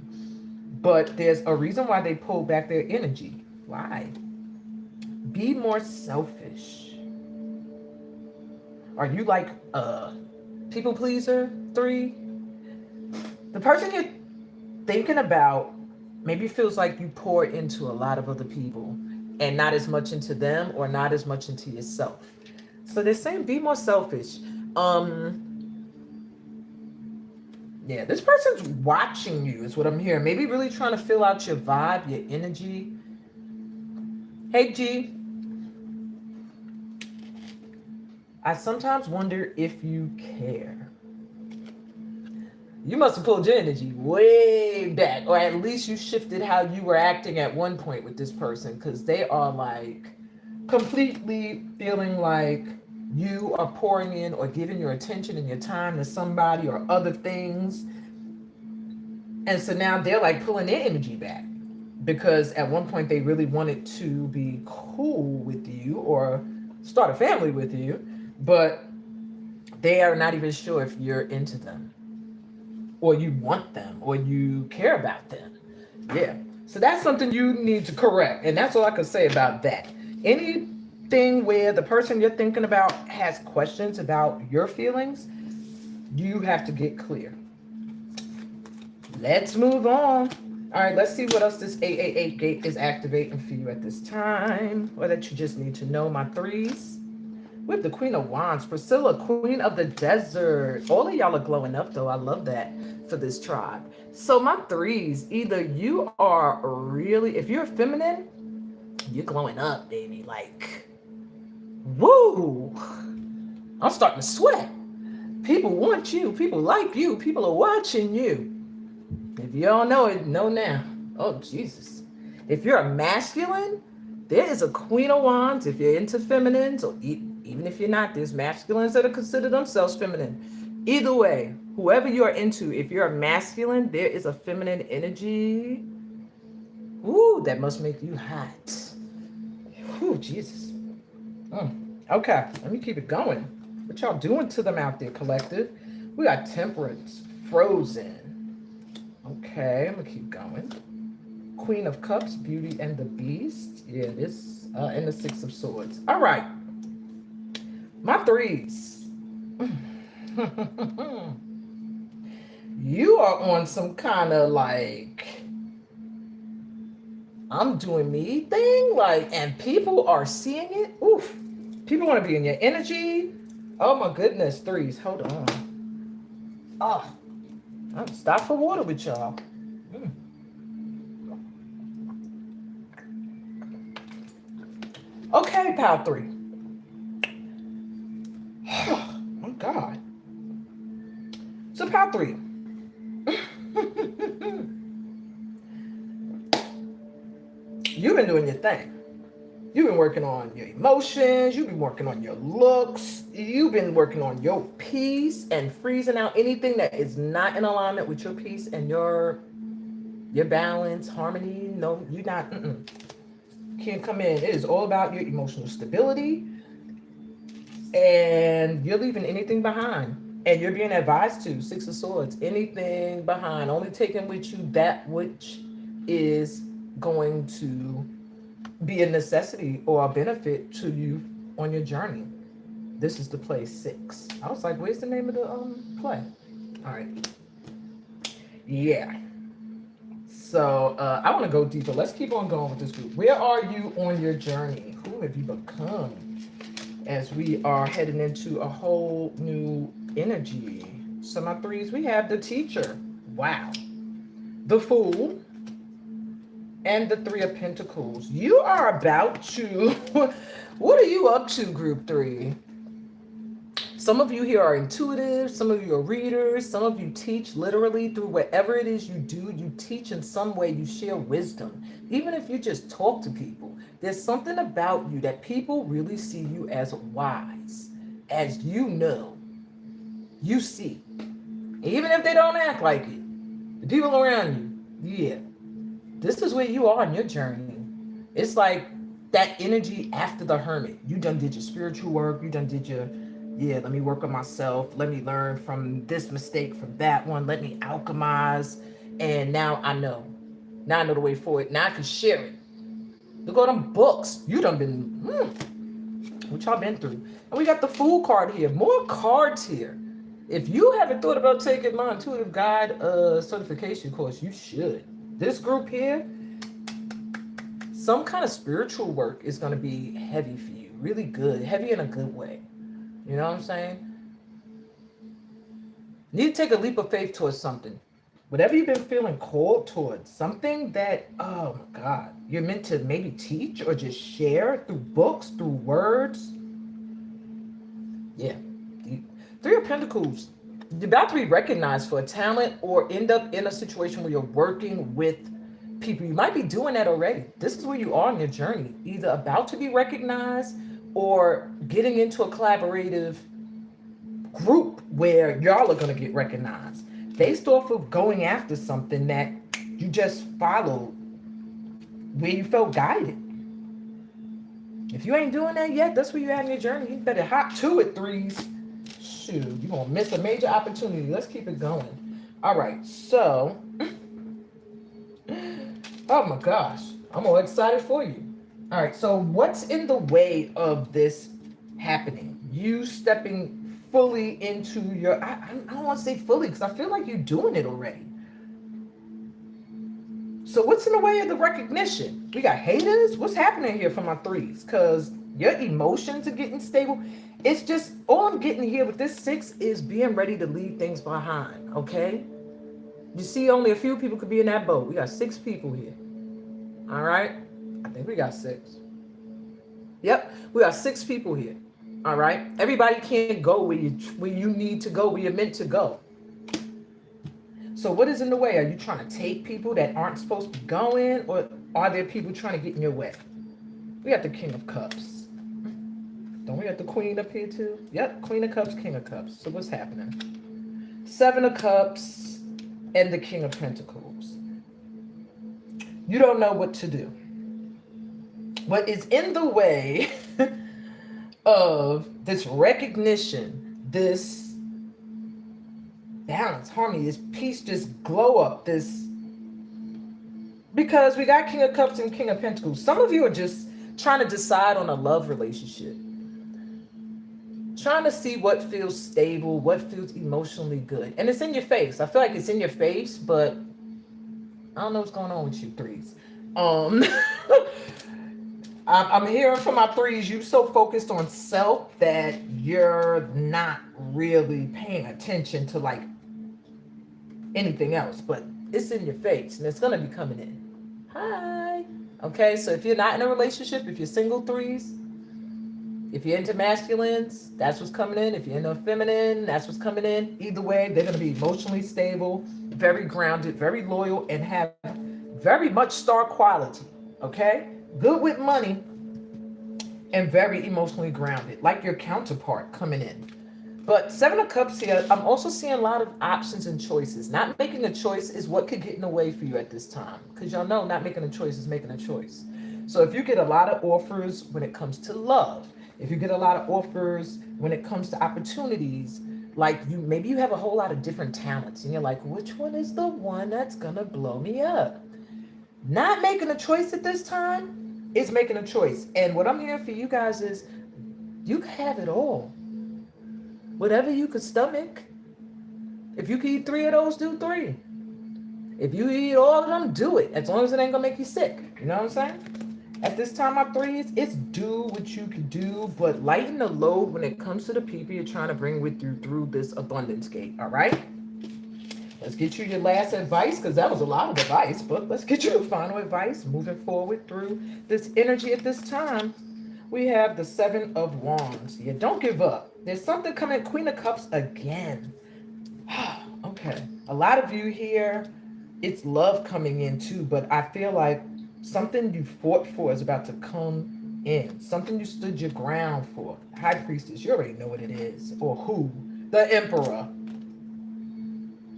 But there's a reason why they pull back their energy. Why? Be more selfish. Are you like a people pleaser? 3. The person you're thinking about maybe feels like you pour into a lot of other people and not as much into them or not as much into yourself. So they're saying be more selfish. Yeah, this person's watching you is what I'm hearing. Maybe really trying to fill out your vibe, your energy. Hey G, I sometimes wonder if you care. You must have pulled your energy way back, or at least you shifted how you were acting at one point with this person, because they are like completely feeling like you are pouring in or giving your attention and your time to somebody or other things. And so now they're like pulling their energy back because at one point they really wanted to be cool with you or start a family with you, but they are not even sure if you're into them or you want them or you care about them. Yeah. So that's something you need to correct. And that's all I can say about that. Anything where the person you're thinking about has questions about your feelings, you have to get clear. Let's move on. All right, let's see what else this 888 gate is activating for you at this time, or that you just need to know, my threes. We have the Queen of Wands, Priscilla, Queen of the Desert. All of y'all are glowing up, though. I love that for this tribe. So my threes, either you are really, if you're feminine, you're glowing up, baby. Like, woo! I'm starting to sweat. People want you. People like you. People are watching you. If you don't know it, know now. Oh, Jesus. If you're a masculine, there is a Queen of Wands. If you're into feminines, or even if you're not, there's masculines that are consider themselves feminine. Either way, whoever you're into, if you're a masculine, there is a feminine energy. Ooh, that must make you hot. Ooh, Jesus. Okay, let me keep it going. What y'all doing to them out there, collective? We got Temperance, Frozen. Okay, I'm gonna keep going. Queen of Cups, Beauty and the Beast. Yeah, this and the Six of Swords. All right, my threes. You are on some kind of like I'm doing me thing, like, and people are seeing it. Oof, people want to be in your energy. Oh my goodness, threes. Hold on. Oh, I'm stop for water with y'all. Okay, pal three. Oh my God. So pal three. You've been doing your thing. You've been working on your emotions. You've been working on your looks. You've been working on your peace and freezing out anything that is not in alignment with your peace and your balance, harmony. No, you're not. Can't come in. It is all about your emotional stability, and you're leaving anything behind. And you're being advised to, Six of Swords, anything behind. Only taking with you that which is going to be a necessity or a benefit to you on your journey. This is the play 6. I was like, where's the name of the play? All right. Yeah. So I want to go deeper. Let's keep on going with this group. Where are you on your journey? Who have you become? As we are heading into a whole new energy. So my threes, we have the Teacher. Wow. The Fool. And the Three of Pentacles. You are about to, what are you up to, group 3? Some of you here are intuitive, some of you are readers, some of you teach literally through whatever it is you do. You teach in some way, you share wisdom. Even if you just talk to people, there's something about you that people really see you as wise, as you know, you see. Even if they don't act like it, the people around you, yeah. This is where you are in your journey. It's like that energy after the hermit. You done did your spiritual work. You done did your, let me work on myself. Let me learn from this mistake, from that one. Let me alchemize. And now I know. Now I know the way forward. Now I can share it. Look at them books. You done been, what y'all been through. And we got the Fool card here. More cards here. If you haven't thought about taking my intuitive guide certification course, you should. This group here, some kind of spiritual work is going to be heavy for you. Really good. Heavy in a good way. You know what I'm saying? You need to take a leap of faith towards something. Whatever you've been feeling called towards, something that, oh my God, you're meant to maybe teach or just share through books, through words. Yeah. Three of Pentacles. You're about to be recognized for a talent or end up in a situation where you're working with people. You might be doing that already. This is where you are in your journey, either about to be recognized or getting into a collaborative group where y'all are going to get recognized based off of going after something that you just followed, where you felt guided. If you ain't doing that yet, that's where you're at in your journey. You better hop to it, threes. Shoot, you're going to miss a major opportunity. Let's keep it going. All right, so, oh my gosh, I'm all excited for you. All right, so what's in the way of this happening? You stepping fully into your, I don't want to say fully because I feel like you're doing it already. So what's in the way of the recognition? We got haters. What's happening here for my threes? Because your emotions are getting stable. It's just, all I'm getting here with this 6 is being ready to leave things behind, okay? You see, only a few people could be in that boat. We got 6 people here. All right? I think we got 6. Yep, we got 6 people here. All right? Everybody can't go where you need to go, where you're meant to go. So what is in the way? Are you trying to take people that aren't supposed to be going, or are there people trying to get in your way? We got the King of Cups. Don't we got the Queen up here too? Yep, Queen of Cups, King of Cups. So what's happening? 7 of Cups and the King of Pentacles. You don't know what to do. What is in the way of this recognition, this balance, harmony, this peace, just glow up, this, because we got King of Cups and King of Pentacles. Some of you are just trying to decide on a love relationship, trying to see what feels stable, what feels emotionally good, and it's in your face. I feel like it's in your face, but I don't know what's going on with you threes. I'm hearing from my threes, you so focused on self that you're not really paying attention to like anything else, but it's in your face and it's going to be coming in. Hi. Okay, so if you're not in a relationship, if you're single threes, if you're into masculines, that's what's coming in. If you're into feminine, that's what's coming in. Either way, they're going to be emotionally stable, very grounded, very loyal, and have very much star quality. Okay? Good with money and very emotionally grounded, like your counterpart coming in. But 7 of Cups here, I'm also seeing a lot of options and choices. Not making a choice is what could get in the way for you at this time. Because y'all know not making a choice is making a choice. So if you get a lot of offers when it comes to love, if you get a lot of offers when it comes to opportunities, like maybe you have a whole lot of different talents and you're like, which one is the one that's gonna blow me up? Not making a choice at this time is making a choice. And what I'm hearing for you guys is you can have it all. Whatever you could stomach. If you can eat 3 of those, do 3. If you eat all of them, do it. As long as it ain't gonna make you sick. You know what I'm saying? At this time, my threes, it's do what you can do, but lighten the load when it comes to the people you're trying to bring with you through this abundance gate. All right? Let's get you your last advice, because that was a lot of advice, but let's get you the final advice moving forward through this energy at this time. We have the 7 of Wands. Yeah, don't give up. There's something coming. Queen of Cups again. Okay. A lot of you here, it's love coming in too, but I feel like something you fought for is about to come in. Something you stood your ground for. High Priestess, you already know what it is. Or who? The Emperor.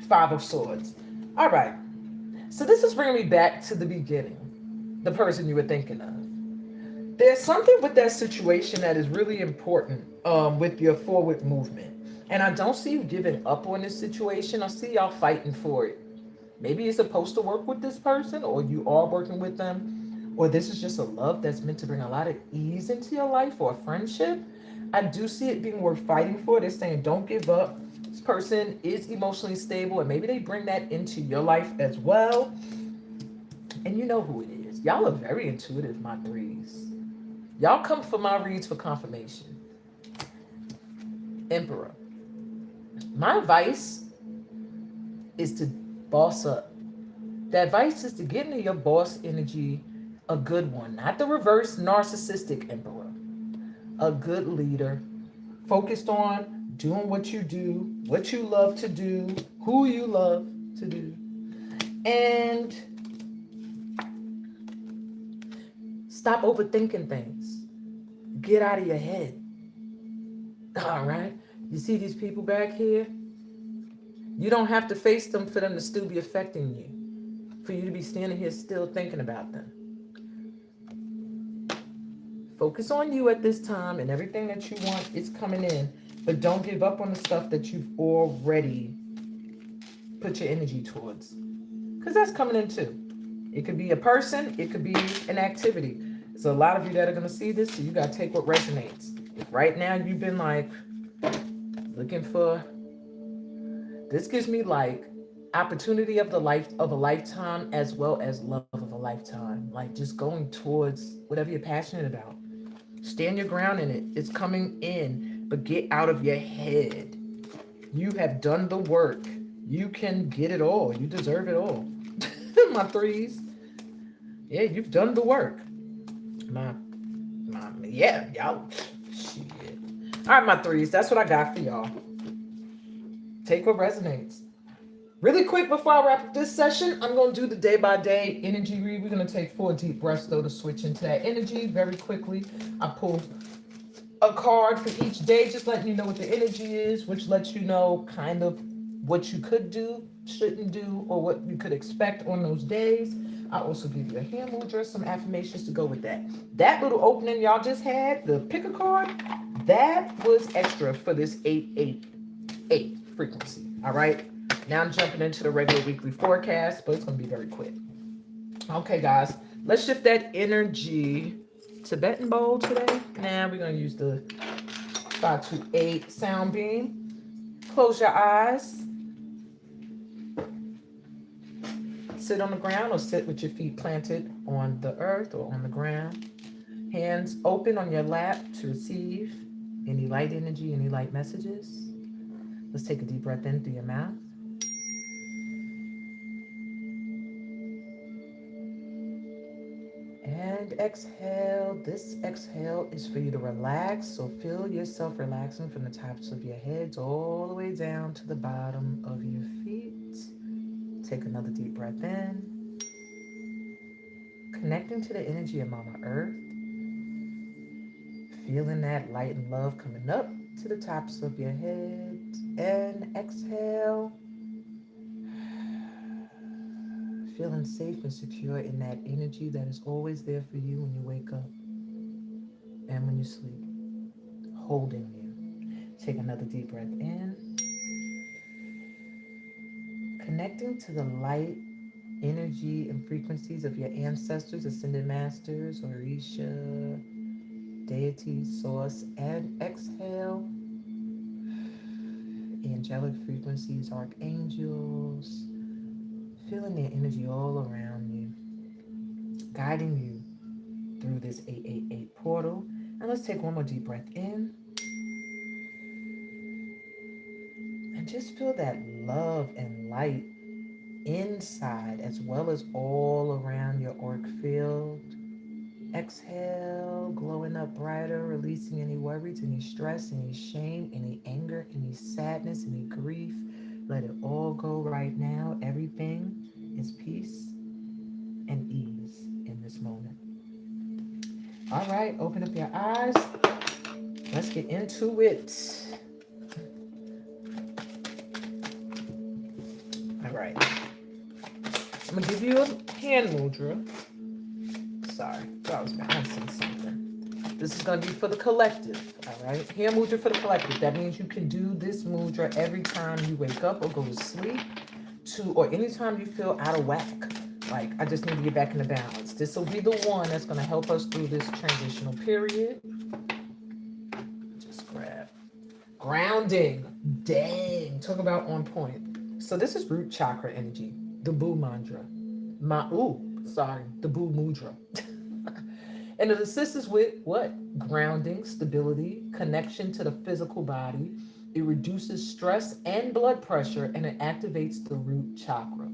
5 of Swords. All right. So this is bringing me back to the beginning. The person you were thinking of. There's something with that situation that is really important with your forward movement. And I don't see you giving up on this situation. I see y'all fighting for it. Maybe you're supposed to work with this person, or you are working with them, or this is just a love that's meant to bring a lot of ease into your life, or a friendship. I do see it being worth fighting for. They're saying don't give up. This person is emotionally stable, and maybe they bring that into your life as well. And you know who it is. Y'all are very intuitive, my threes. Y'all come for my reads for confirmation. Emperor. My advice is to boss up. The advice is to get into your boss energy, a good one, not the reverse narcissistic emperor, a good leader, focused on doing what you love to do, who you love to do, and stop overthinking things. Get out of your head. All right? You see these people back here? You don't have to face them for them to still be affecting you, for you to be standing here still thinking about them. Focus on you at this time, and everything that you want is coming in. But don't give up on the stuff that you've already put your energy towards, because that's coming in too. It could be a person, it could be an activity. So a lot of you that are going to see this, so you got to take what resonates. If right now you've been like looking for, this gives me like opportunity of a lifetime, as well as love of a lifetime. Like just going towards whatever you're passionate about. Stand your ground in it. It's coming in, but get out of your head. You have done the work. You can get it all. You deserve it all. My threes. Yeah, you've done the work. Yeah, y'all. Shit. All right, my threes. That's what I got for y'all. Take what resonates. Really quick before I wrap up this session, I'm going to do the day-by-day energy read. We're going to take 4 deep breaths, though, to switch into that energy very quickly. I pulled a card for each day, just letting you know what the energy is, which lets you know kind of what you could do, shouldn't do, or what you could expect on those days. I also give you a hand mudra, some affirmations to go with that. That little opening y'all just had, the pick a card, that was extra for this 888 frequency. All right. Now I'm jumping into the regular weekly forecast, but it's going to be very quick. Okay, guys, let's shift that energy. Tibetan bowl today. Now we're going to use the 528 sound beam. Close your eyes. Sit on the ground or sit with your feet planted on the earth or on the ground. Hands open on your lap to receive any light energy, any light messages. Let's take a deep breath in through your mouth. And exhale. This exhale is for you to relax. So feel yourself relaxing from the tops of your heads all the way down to the bottom of your feet. Take another deep breath in. Connecting to the energy of Mama Earth. Feeling that light and love coming up to the tops of your head. And exhale. Feeling safe and secure in that energy that is always there for you when you wake up and when you sleep, holding you. Take another deep breath in. Connecting to the light, energy, and frequencies of your ancestors, ascended masters, Orisha, deity, source, and exhale. Angelic frequencies, archangels, feeling their energy all around you, guiding you through this 888 portal. And let's take one more deep breath in. And just feel that love and light inside as well as all around your auric field. Exhale, glowing up brighter, releasing any worries, any stress, any shame, any anger, any sadness, any grief. Let it all go right now. Everything is peace and ease in this moment. All right, open up your eyes. Let's get into it. All right. I'm going to give you a hand mudra. Sorry, I was balancing something. This is going to be for the collective, all right? Hand mudra for the collective. That means you can do this mudra every time you wake up or go to sleep, or anytime you feel out of whack. Like, I just need to get back into balance. This will be the one that's going to help us through this transitional period. Just grab. Grounding. Dang. Talk about on point. So this is root chakra energy. The Boo mantra. The Boo mudra. And it assists us with what? Grounding, stability, connection to the physical body, It reduces stress and blood pressure, and it activates the root chakra.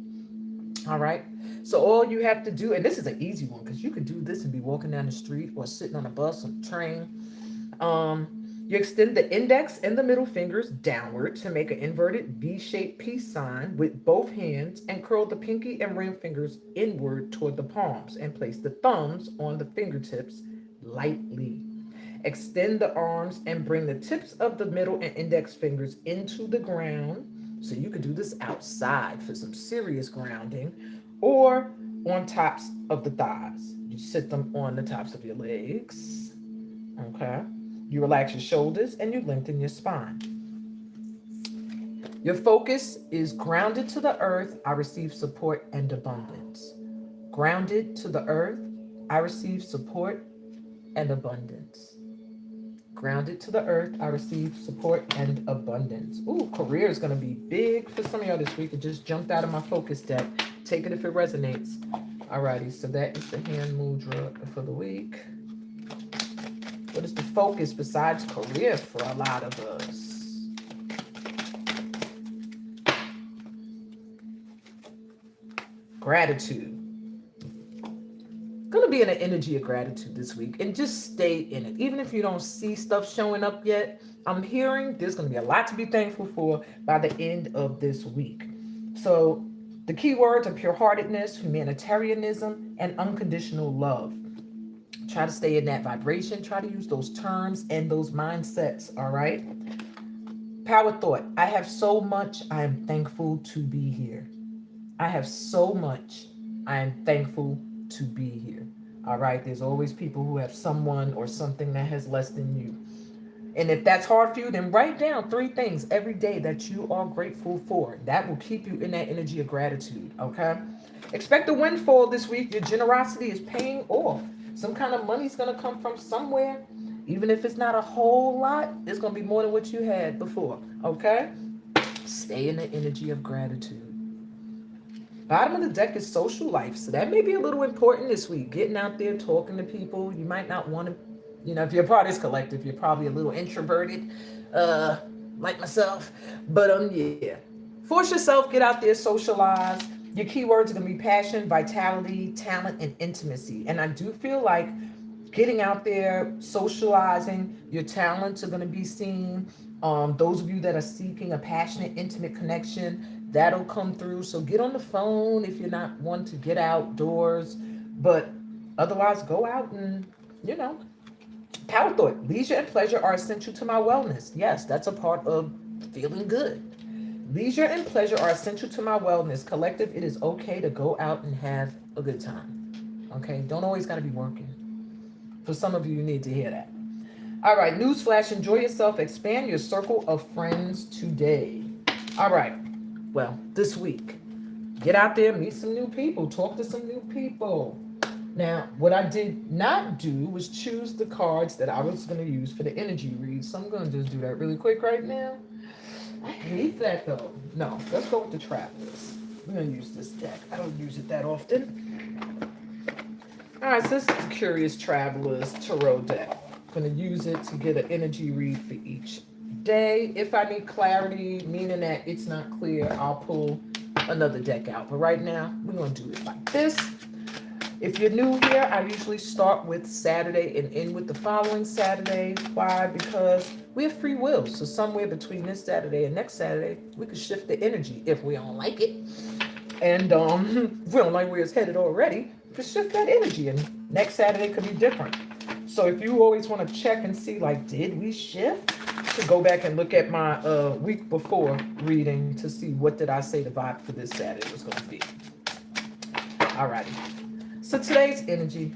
All right. So all you have to do, and this is an easy one because you could do this and be walking down the street or sitting on a bus or train. You extend the index and the middle fingers downward to make an inverted V-shaped peace sign with both hands, and curl the pinky and ring fingers inward toward the palms, and place the thumbs on the fingertips lightly. Extend the arms and bring the tips of the middle and index fingers into the ground. So you could do this outside for some serious grounding, or on tops of the thighs. You sit them on the tops of your legs. Okay. You relax your shoulders and you lengthen your spine. Your focus is grounded to the earth. I receive support and abundance. Grounded to the earth. I receive support and abundance. Grounded to the earth, I receive support and abundance. Ooh, career is going to be big for some of y'all this week. It just jumped out of my focus deck. Take it if it resonates. Alrighty, so that is the hand mudra for the week. What is the focus besides career for a lot of us? Gratitude. Going to be in an energy of gratitude this week, and just stay in it. Even if you don't see stuff showing up yet, I'm hearing there's going to be a lot to be thankful for by the end of this week. So the key words are pure-heartedness, humanitarianism, and unconditional love. Try to stay in that vibration. Try to use those terms and those mindsets, all right? Power thought. I have so much. I am thankful to be here. I have so much. I am thankful to be here. All right. There's always people who have someone or something that has less than you. And if that's hard for you, then write down 3 things every day that you are grateful for. That will keep you in that energy of gratitude. Okay. Expect a windfall this week. Your generosity is paying off. Some kind of money's going to come from somewhere. Even if it's not a whole lot, it's going to be more than what you had before. Okay. Stay in the energy of gratitude. Bottom of the deck is social life. So that may be a little important this week. Getting out there, talking to people. You might not want to, if you're part of this collective, you're probably a little introverted, like myself. But yeah. Force yourself, get out there, socialize. Your keywords are going to be passion, vitality, talent, and intimacy. And I do feel like getting out there, socializing, your talents are going to be seen. Those of you that are seeking a passionate, intimate connection, that'll come through. So get on the phone if you're not one to get outdoors. But otherwise, go out and, power thought. Leisure and pleasure are essential to my wellness. Yes, that's a part of feeling good. Leisure and pleasure are essential to my wellness. Collective, it is okay to go out and have a good time. Okay? Don't always got to be working. For some of you, you need to hear that. All right, newsflash, enjoy yourself. Expand your circle of friends today. All right, well, this week, get out there, meet some new people, talk to some new people. Now, what I did not do was choose the cards that I was going to use for the energy read. So I'm going to just do that really quick right now. I hate that though. No, let's go with the Travelers. We're going to use this deck. I don't use it that often. All right, so this is the Curious Travelers Tarot deck. I'm going to use it to get an energy read for each day. If I need clarity, meaning that it's not clear, I'll pull another deck out. But right now, we're going to do it like this. If you're new here, I usually start with Saturday and end with the following Saturday. Why? Because we have free will. So somewhere between this Saturday and next Saturday, we could shift the energy if we don't like it. And if we don't like where it's headed already, we could shift that energy. And next Saturday could be different. So if you always want to check and see, like, did we shift? To go back and look at my week before reading to see what did I say the vibe for this Saturday was going to be. Alrighty. So today's energy,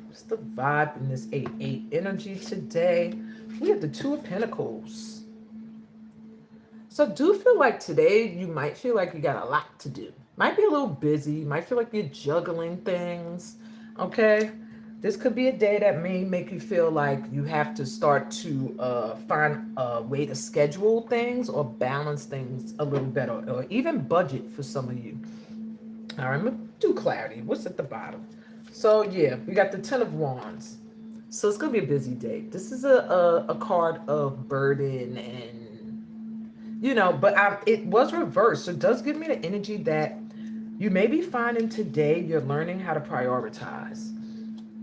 what's the vibe in this 8-8 energy today? We have the 2 of Pentacles. So I do feel like today you might feel like you got a lot to do. Might be a little busy. Might feel like you're juggling things. Okay? This could be a day that may make you feel like you have to start to find a way to schedule things or balance things a little better, or even budget for some of you. All right, I'm going to do clarity. What's at the bottom? So, yeah, we got the 10 of Wands. So it's going to be a busy day. This is a card of burden and but it was reversed. So it does give me the energy that you may be finding today you're learning how to prioritize.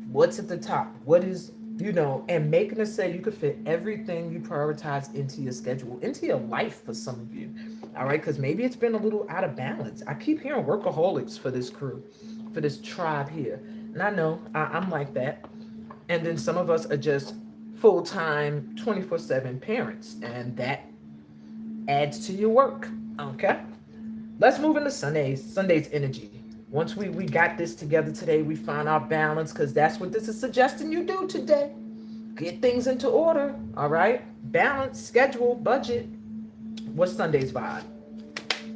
What's at the top? What is, and making it say you could fit everything you prioritize into your schedule, into your life for some of you. All right, because maybe it's been a little out of balance. I keep hearing workaholics for this crew, for this tribe here. And I know I'm like that. And then some of us are just full time 24/7 parents, and that adds to your work. Okay, let's move into Sunday's energy. Once we got this together today, we found our balance, because that's what this is suggesting you do today. Get things into order. All right, balance, schedule, budget. What's Sunday's vibe?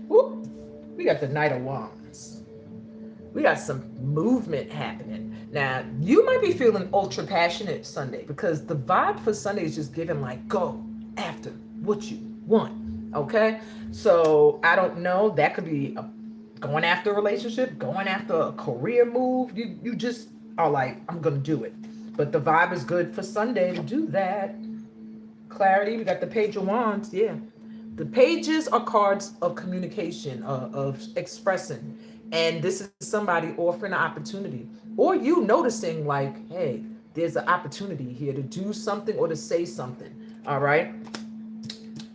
Whoop. We got the Knight of Wands. We got some movement happening. Now, you might be feeling ultra passionate Sunday, because the vibe for Sunday is just giving like, go after what you want. Okay? So I don't know. That could be going after a relationship, going after a career move. You just are like, I'm going to do it. But the vibe is good for Sunday to do that. Clarity. We got the Page of Wands. Yeah. The pages are cards of communication, of expressing. And this is somebody offering an opportunity, or you noticing like, hey, there's an opportunity here to do something or to say something. All right.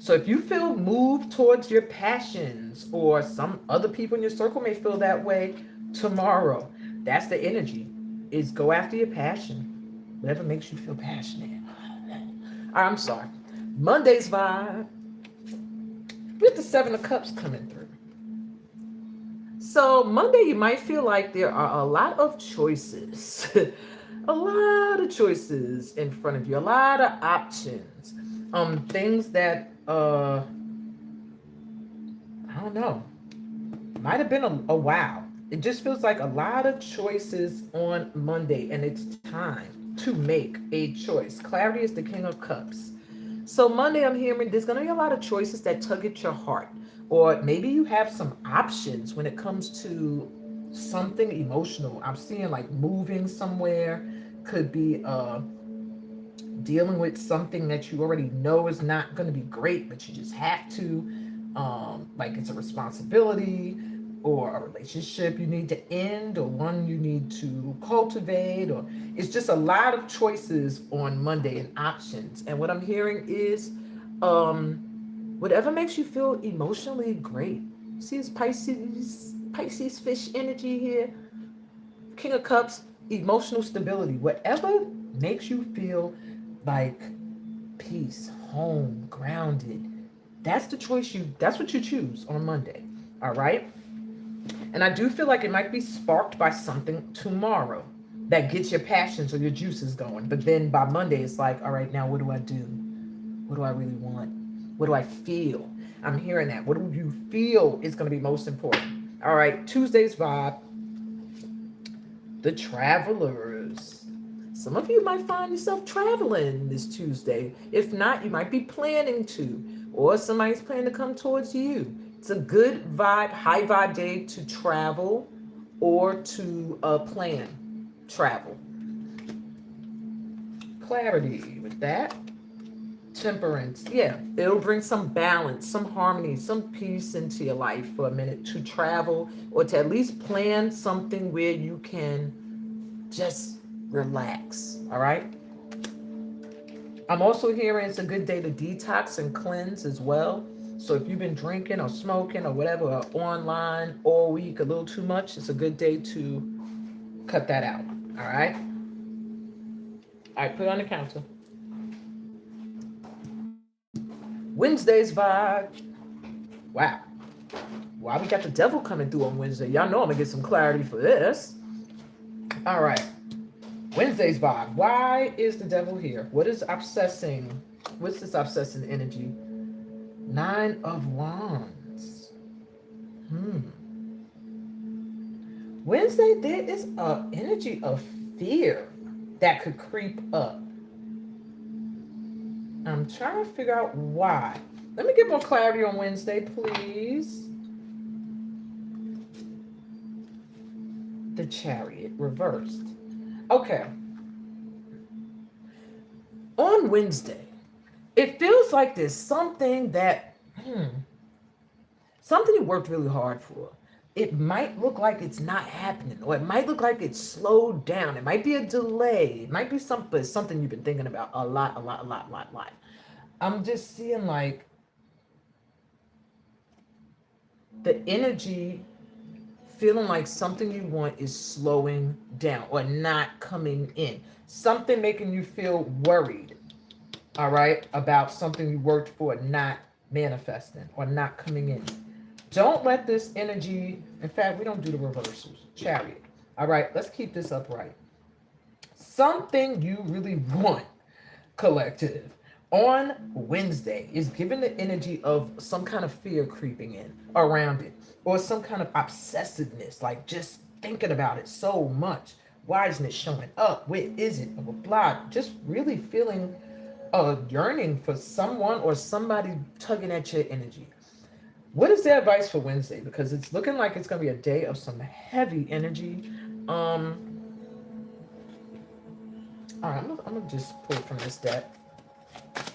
So if you feel moved towards your passions, or some other people in your circle may feel that way tomorrow, that's the energy, is go after your passion. Whatever makes you feel passionate. I'm sorry. Monday's vibe, with the Seven of Cups coming through. So Monday, you might feel like there are a lot of choices, a lot of choices in front of you, a lot of options, things that, I don't know, might have been a wow. It just feels like a lot of choices on Monday, and it's time to make a choice. Clarity is the King of Cups. So Monday, I'm hearing there's going to be a lot of choices that tug at your heart. Or maybe you have some options when it comes to something emotional. I'm seeing like moving somewhere, could be dealing with something that you already know is not going to be great, but you just have to. Like it's a responsibility, or a relationship you need to end, or one you need to cultivate, or it's just a lot of choices on Monday and options. And what I'm hearing is whatever makes you feel emotionally great. See this Pisces fish energy here. King of Cups, emotional stability. Whatever makes you feel like peace, home, grounded. That's what you choose on Monday. All right. And I do feel like it might be sparked by something tomorrow that gets your passions or your juices going. But then by Monday, it's like, all right, now what do I do? What do I really want? What do I feel? I'm hearing that. What do you feel is going to be most important? All right, Tuesday's vibe, the travelers. Some of you might find yourself traveling this Tuesday. If not, you might be planning to, or somebody's planning to come towards you. It's a good vibe, high vibe day to travel or to plan travel. Clarity with that. Temperance. Yeah, it'll bring some balance, some harmony, some peace into your life for a minute to travel, or to at least plan something where you can just relax. All right. I'm also hearing it's a good day to detox and cleanse as well. So if you've been drinking or smoking or whatever, or online all week, a little too much, it's a good day to cut that out. All right. All right, put it on the counter. Wednesday's vibe. Wow. Why we got the devil coming through on Wednesday? Y'all know I'm going to get some clarity for this. All right. Wednesday's vibe. Why is the devil here? What is obsessing? What's this obsessing energy? 9 of Wands. Wednesday, there is an energy of fear that could creep up. I'm trying to figure out why. Let me get more clarity on Wednesday, please. The Chariot reversed. Okay. On Wednesday, it feels like there's something that Something you worked really hard for. It might look like it's not happening, or it might look like it's slowed down. It might be a delay. It might be something you've been thinking about a lot, a lot, a lot, lot, lot. I'm just seeing like the energy feeling like something you want is slowing down or not coming in. Something making you feel worried, all right, about something you worked for not manifesting or not coming in. Don't let this energy, in fact, we don't do the reversals. Chariot. All right, let's keep this upright. Something you really want, collective, on Wednesday is giving the energy of some kind of fear creeping in around it, or some kind of obsessiveness, like just thinking about it so much. Why isn't it showing up? Where is it? Blah, blah, blah. Just really feeling a yearning for someone or somebody tugging at your energy. What is the advice for Wednesday? Because it's looking like it's going to be a day of some heavy energy. All right, I'm gonna just pull from this deck.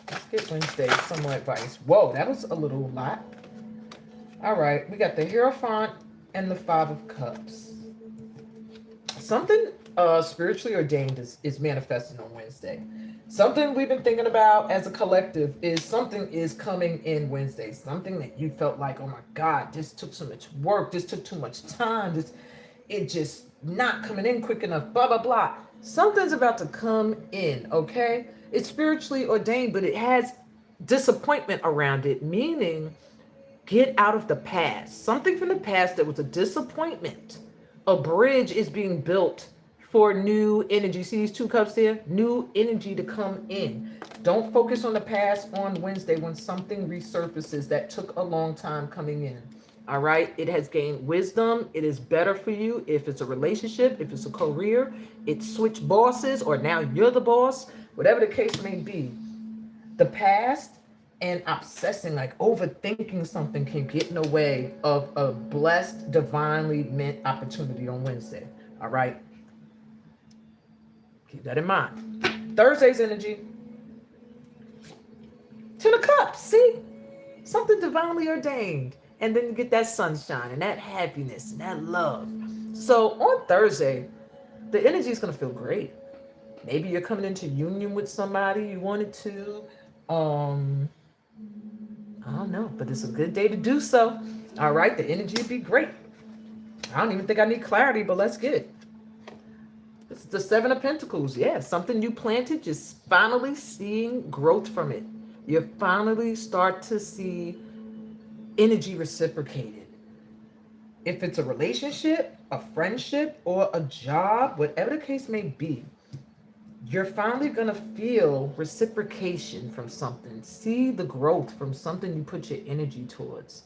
Let's get Wednesday some more advice. Whoa, that was a little lot. All right, we got the Hierophant and the Five of Cups. Something spiritually ordained is manifesting on Wednesday. Something we've been thinking about as a collective is something is coming in Wednesday. Something that you felt like, oh my God, this took so much work. This took too much time. It just not coming in quick enough. Blah, blah, blah. Something's about to come in, okay? It's spiritually ordained, but it has disappointment around it, meaning get out of the past. Something from the past that was a disappointment. A bridge is being built for new energy. See these two cups there? New energy to come in. Don't focus on the past on Wednesday when something resurfaces that took a long time coming in. All right. It has gained wisdom. It is better for you if it's a relationship, if it's a career, it's switched bosses, or now you're the boss, whatever the case may be. The past and obsessing, like overthinking something, can get in the way of a blessed, divinely meant opportunity on Wednesday. All right. Keep that in mind. Thursday's energy. Ten of Cups. See? Something divinely ordained. And then you get that sunshine and that happiness and that love. So on Thursday, the energy is going to feel great. Maybe you're coming into union with somebody you wanted to. I don't know, but it's a good day to do so. All right, the energy would be great. I don't even think I need clarity, but let's get it. This is the Seven of Pentacles. Yeah, something you planted, just finally seeing growth from it. You finally start to see energy reciprocated. If it's a relationship, a friendship, or a job, whatever the case may be, you're finally going to feel reciprocation from something. See the growth from something you put your energy towards.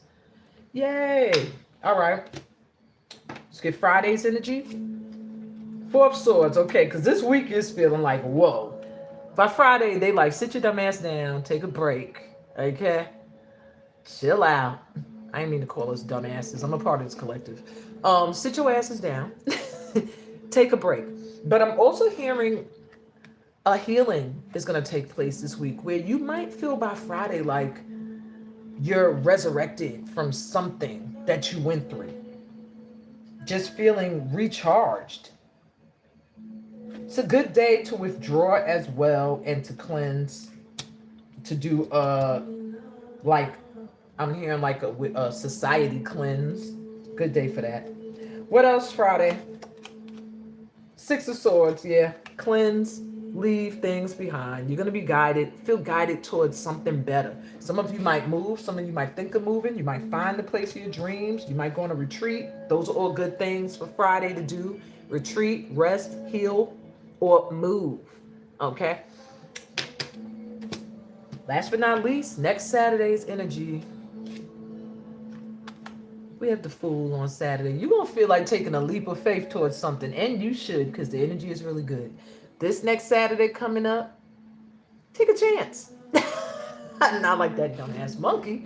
Yay. All right. Let's get Friday's energy. Four of Swords. Okay, because this week is feeling like, whoa. By Friday, they like, sit your dumb ass down, take a break. Okay? Chill out. I didn't mean to call us dumbasses. I'm a part of this collective. Sit your asses down. Take a break. But I'm also hearing a healing is going to take place this week where you might feel by Friday like you're resurrected from something that you went through. Just feeling recharged. It's a good day to withdraw as well and to cleanse, to do like I'm hearing like a society cleanse. Good day for that. What else Friday? Six of Swords, yeah. Cleanse, leave things behind. You're going to be guided, feel guided towards something better. Some of you might move. Some of you might think of moving. You might find the place of your dreams. You might go on a retreat. Those are all good things for Friday to do. Retreat, rest, heal, or move. Okay? Last but not least, next Saturday's energy. We have the Fool on Saturday. You're going to feel like taking a leap of faith towards something, and you should, because the energy is really good. This next Saturday coming up, take a chance. Not like that dumbass monkey,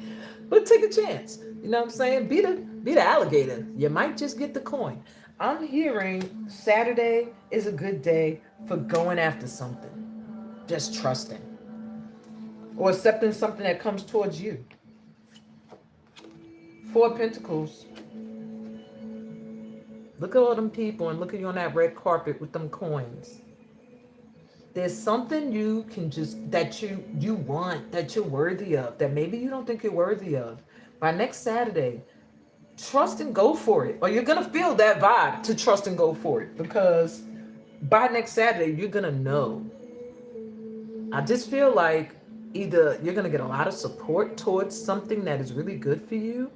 but take a chance. You know what I'm saying? Be the alligator. You might just get the coin. I'm hearing Saturday is a good day for going after something. Just trusting. Or accepting something that comes towards you. Four of Pentacles. Look at all them people and look at you on that red carpet with them coins. There's something you can just, that you want, that you're worthy of, that maybe you don't think you're worthy of. By next Saturday, trust and go for it. Or you're going to feel that vibe to trust and go for it. Because by next Saturday, you're going to know. I just feel like either you're going to get a lot of support towards something that is really good for you,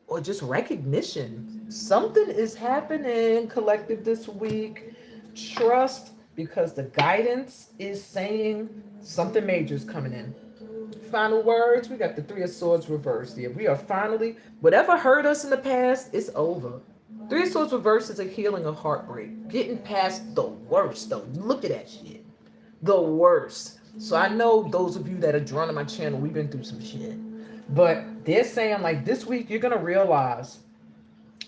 or just recognition. Something is happening, collective, this week. Trust, because the guidance is saying something major is coming in. Final words, we got the Three of Swords reversed here. We are finally, whatever hurt us in the past, it's over. Three of Swords reversed is a healing of heartbreak. Getting past the worst, though. Look at that shit. The worst. So I know those of you that are drawn to my channel, we've been through some shit. But they're saying, like, this week you're going to realize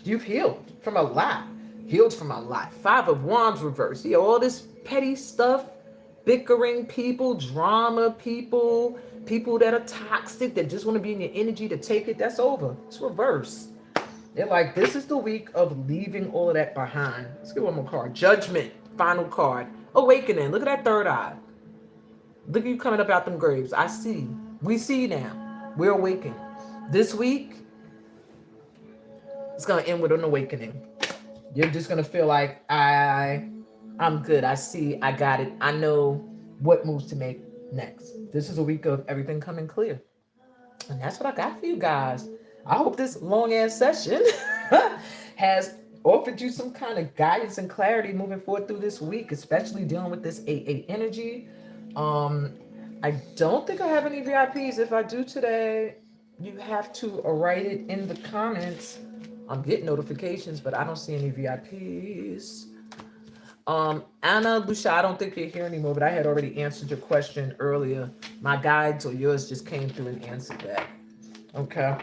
you've healed from a lot. Healed from a lot. Five of Wands reversed. Yeah, all this petty stuff, bickering people, drama people, people that are toxic, that just want to be in your energy to take it, that's over. It's reversed. They're like, this is the week of leaving all of that behind. Let's get one more card. Judgment, final card. Awakening. Look at that third eye. Look at you coming up out them graves. I see. We see now. We're awakened. This week, it's going to end with an awakening. You're just going to feel like, I'm good. I see. I got it. I know what moves to make next. This is a week of everything coming clear. And that's what I got for you guys. I hope this long-ass session has offered you some kind of guidance and clarity moving forward through this week, especially dealing with this 8-8 energy. I don't think I have any VIPs. If I do today, you have to write it in the comments. I'm getting notifications, but I don't see any VIPs. Anna, Lucia, I don't think you're here anymore, but I had already answered your question earlier. My guides or yours just came through and answered that. Okay.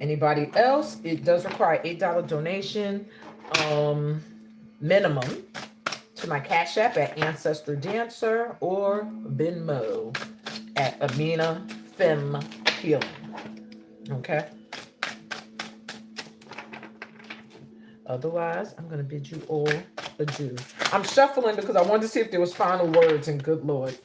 Anybody else? It does require $8 donation minimum to my Cash App at Ancestor Dancer or Venmo at Amina Fem Healing. Okay. Otherwise, I'm going to bid you all adieu. I'm shuffling because I wanted to see if there was final words, and good Lord.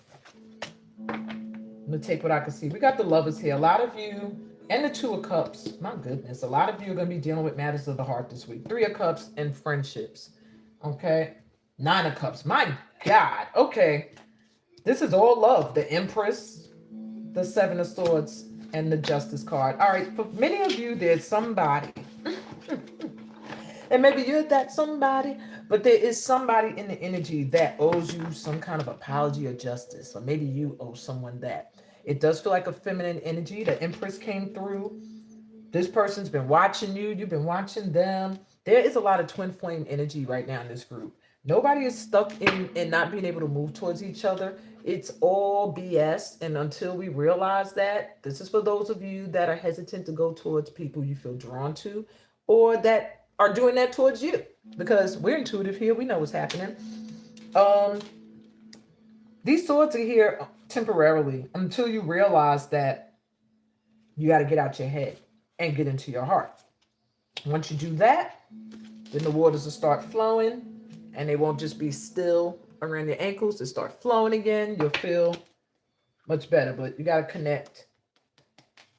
I'm going to take what I can see. We got the Lovers here. A lot of you, and the Two of Cups. My goodness. A lot of you are going to be dealing with matters of the heart this week. Three of Cups and friendships. Okay. Nine of Cups. My God. Okay. This is all love. The Empress, the Seven of Swords, and the Justice card. All right. For many of you, there's somebody. And maybe you're that somebody, but there is somebody in the energy that owes you some kind of apology or justice. Or maybe you owe someone that. It does feel like a feminine energy. The Empress came through. This person's been watching you. You've been watching them. There is a lot of twin flame energy right now in this group. Nobody is stuck in not being able to move towards each other. It's all BS. And until we realize that, this is for those of you that are hesitant to go towards people you feel drawn to, or that are doing that towards you, because we're intuitive here. We know what's happening. These swords are here temporarily until you realize that you got to get out your head and get into your heart. Once you do that, then the waters will start flowing, and they won't just be still around your ankles. They start flowing again. You'll feel much better, but you got to connect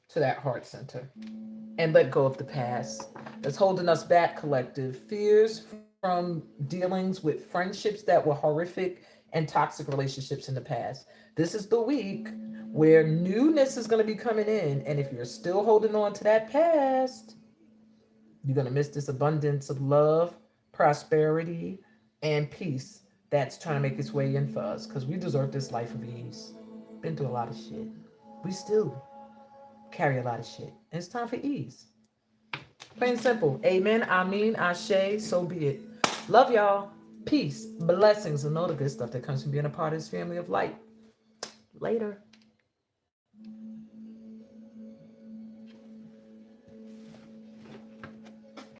to that heart center and let go of the past that's holding us back, collective. Fears from dealings with friendships that were horrific and toxic relationships in the past. This is the week where newness is going to be coming in. And if you're still holding on to that past, you're going to miss this abundance of love, prosperity, and peace that's trying to make its way in for us, because we deserve this life of ease. Been through a lot of shit. We still carry a lot of shit. And it's time for ease. Plain and simple. Amen. Amin. Ashe. So be it. Love y'all. Peace. Blessings. And all the good stuff that comes from being a part of this family of light. Later.